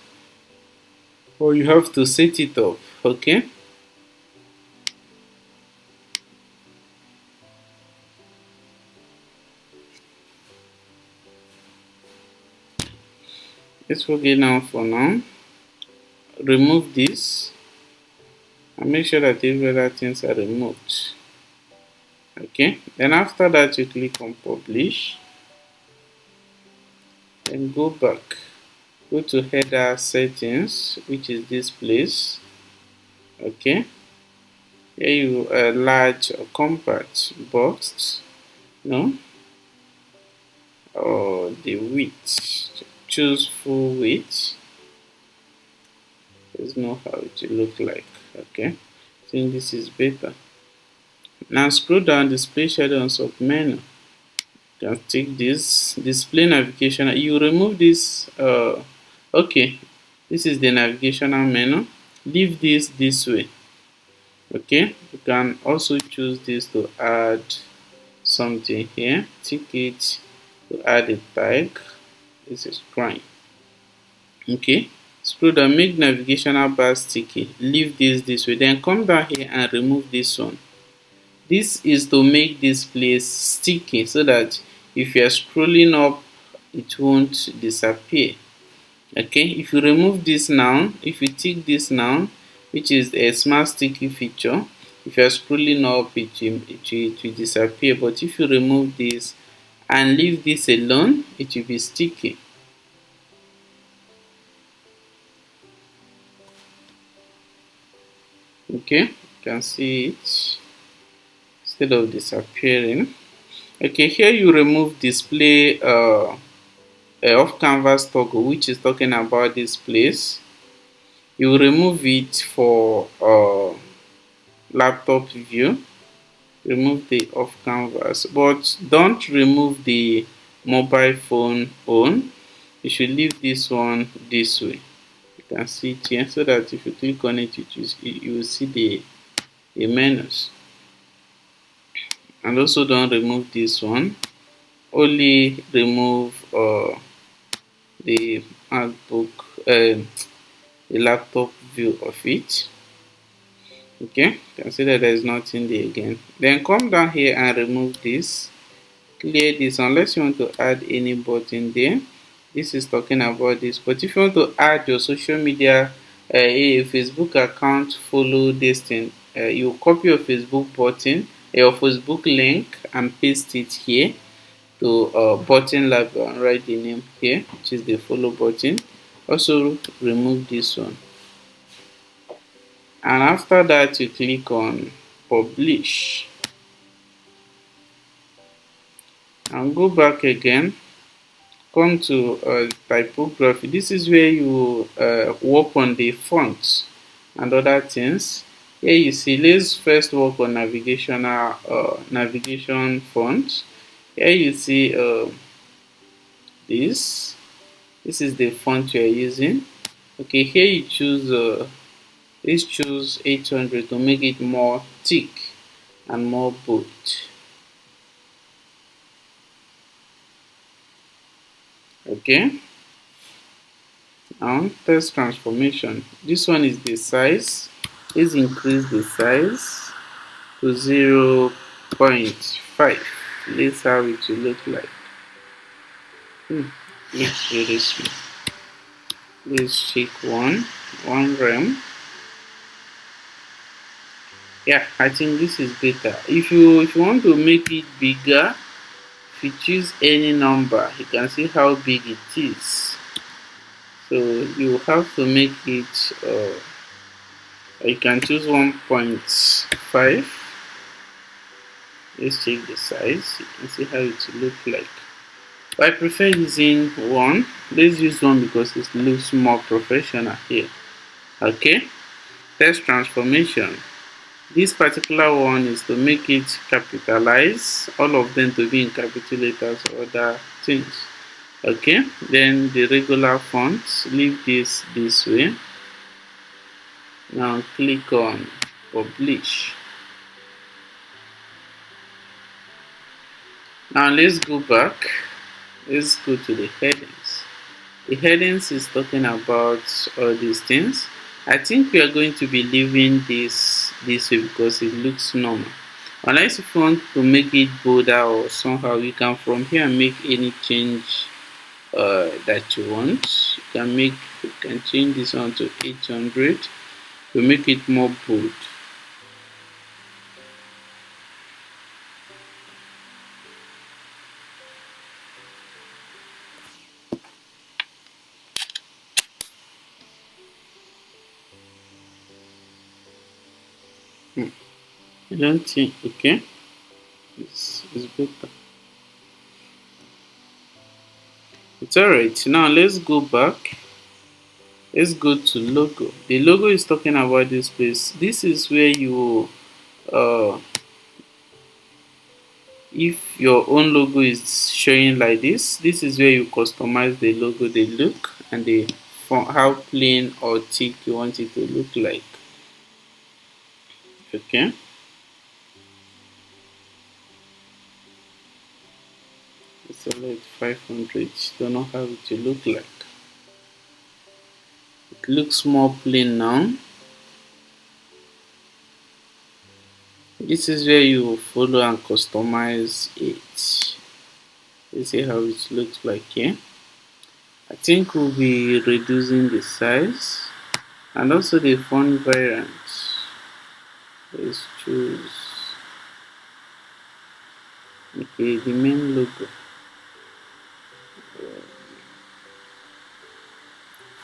or you have to set it up. Okay. Let's forget now for now. Remove this and make sure that every other things are removed. Okay, then after that you click on publish, then go back, go to header settings, which is this place. Okay, here you large or compact box, no, or the width, choose full width. Let's know how it will look like. Okay, I think this is better. Now scroll down, display shadow and sub menu. You can take this display navigation. You remove this. Okay, this is the navigational menu. Leave this way. Okay, you can also choose this to add something here. Tick it to add a tag. This is crime. Okay, scroll down, make navigational bar sticky. Leave this way. Then come down here and remove this one. This is to make this place sticky so that if you are scrolling up, it won't disappear. Okay, if you remove this now, if you tick this now, which is a smart sticky feature, if you are scrolling up, it will disappear. But if you remove this and leave this alone, it will be sticky. Okay, you can see it instead of disappearing. Okay, here you remove display off canvas toggle, which is talking about this place. You remove it for laptop view. Remove the off canvas, but don't remove the mobile phone on. You should leave this one this way. You can see it here, so that if you click on it, you will see the menus. And also don't remove this one. Only remove the MacBook, the laptop view of it. Okay, you can see that there is nothing there again. Then come down here and remove this. Clear this unless you want to add any button there. This is talking about this. But if you want to add your social media, a Facebook account, follow this thing, you copy your Facebook button, your Facebook link, and paste it here to button label and write the name here, which is the follow button. Also remove this one, and after that you click on publish and go back again. Come to typography. This is where you work on the fonts and other things. Here you see, let's first work on navigation font. Here you see this is the font you are using. Okay, here you choose let's choose 800 to make it more thick and more bold. Okay, now text transformation. This one is the size. Let's increase the size to 0.5. Let's see how it will look like. Let's do this one. Let's check one rem. Yeah, I think this is better. If you want to make it bigger, if you choose any number, you can see how big it is. So you have to make it you can choose 1.5. Let's check the size. You can see how it will look like. But I prefer using one. Let's use one because it looks more professional here. Okay, text transformation. This particular one is to make it capitalize, all of them to be in capital letters or other things. Okay, then the regular font, leave this way. Now click on publish. Now let's go back. Let's go to the headings. The headings is talking about all these things. I think we are going to be leaving this way because it looks normal. Unless if you want to make it bolder or somehow, you can from here make any change that you want. You can change this one to 800 to make it more bold. I don't think, okay, it's better. It's alright. Now let's go back. Let's go to logo. The logo is talking about this place. This is where you if your own logo is showing like this is where you customize the logo, the look, and the how plain or thick you want it to look like. Okay, select 500. Don't know how it will look like. It looks more plain now. This is where you follow and customize it. You see how it looks like here. I think we'll be reducing the size and also the font variant. Let's choose the main logo.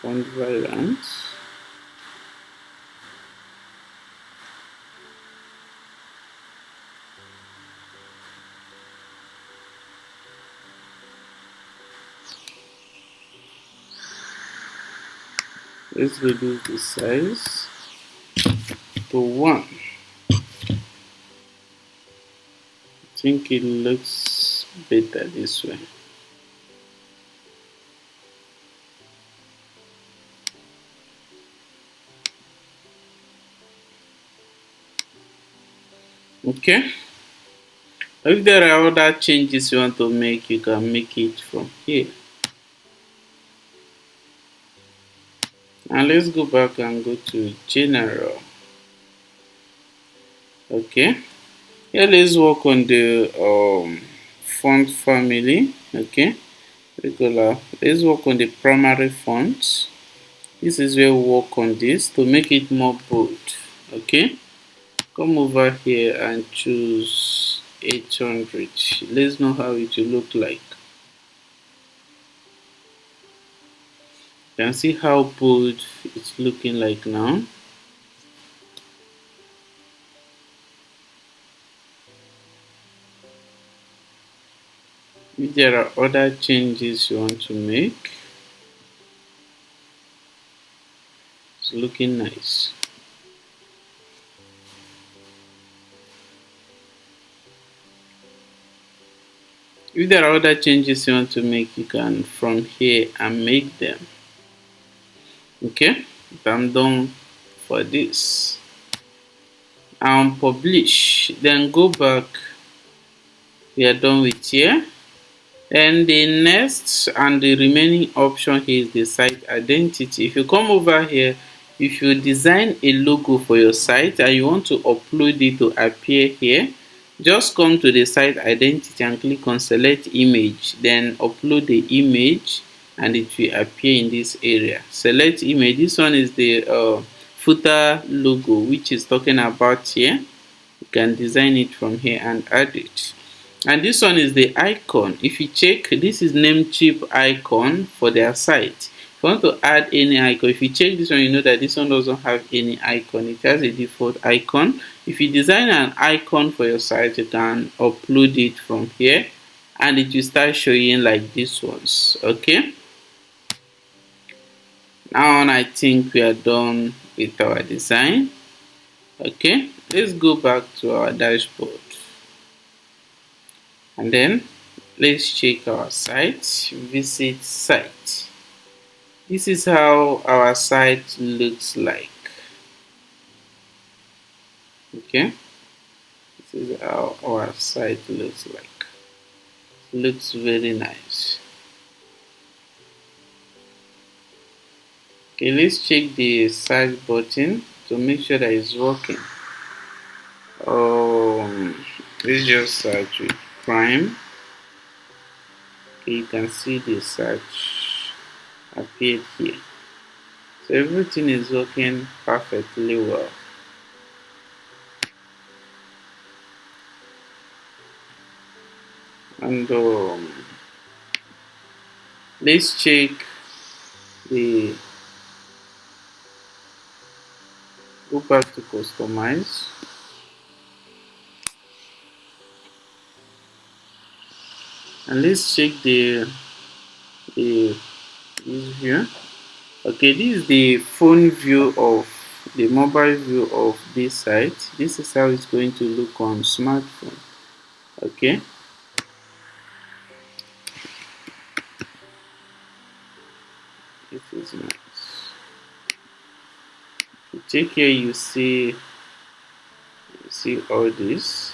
Font variant. Let's reduce the size to 1. I think it looks better this way. Okay. If there are other changes you want to make, you can make it from here. And let's go back and go to general. Okay. Here let's work on the font family. Okay. Regular. Let's work on the primary font. This is where we work on this to make it more bold. Okay. Come over here and choose 800. Let's know how it will look like. You can see how bold it's looking like now. If there are other changes you want to make, it's looking nice. If there are other changes you want to make, you can from here and make them. Okay, I'm done for this. And publish. Then go back. We are done with here. And the next and the remaining option here is the site identity. If you come over here, if you design a logo for your site and you want to upload it to appear here, just come to the site identity and click on select image, then upload the image and it will appear in this area. Select image. This one is the footer logo which is talking about here. You can design it from here and add it. And this one is the icon. If you check, this is Namecheap icon for their site. If you want to add any icon, if you check this one, you know that this one doesn't have any icon. It has a default icon. If you design an icon for your site, you can upload it from here and it will start showing like this ones. Okay, now I think we are done with our design. Okay, let's go back to our dashboard and then let's check our site. Visit site. This is how our site looks like. Okay, this is how our site looks like. It looks very nice. Okay, let's check the search button to make sure that it's working. Let's just search with Prime. Okay, you can see the search appeared here. So everything is working perfectly well. And let's check the go back to customize. And let's check this view. Okay, this is the phone view of the mobile view of this site. This is how it's going to look on smartphone. Okay, this is nice. You check here, you see all this.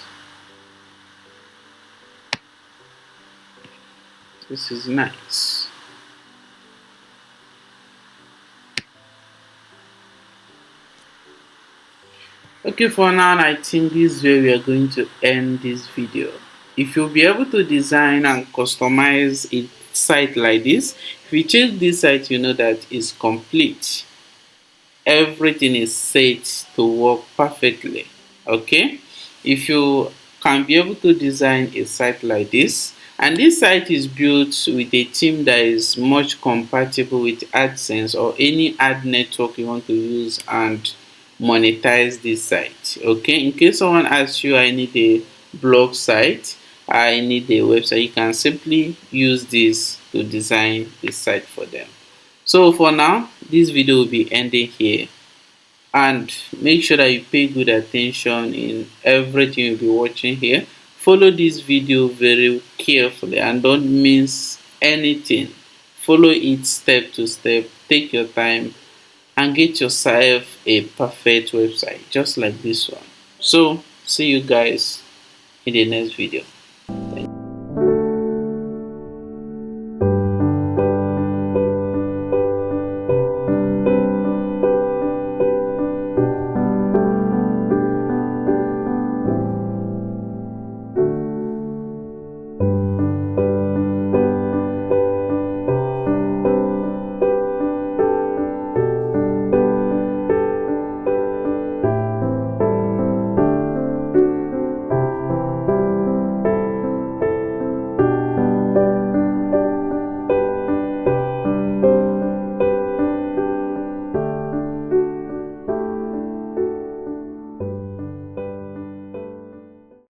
This is nice. Okay, for now I think this is where we are going to end this video. If you'll be able to design and customize a site like this, if you check this site, you know that it's complete. Everything is set to work perfectly. Okay, if you can be able to design a site like this, and this site is built with a team that is much compatible with AdSense or any ad network you want to use and monetize this site. Okay, in case someone asks you, I need a blog site, I need a website, you can simply use this to design the site for them. So for now, this video will be ending here, and make sure that you pay good attention in everything you'll be watching here. Follow this video very carefully and don't miss anything. Follow it step to step. Take your time and get yourself a perfect website just like this one. So see you guys in the next video.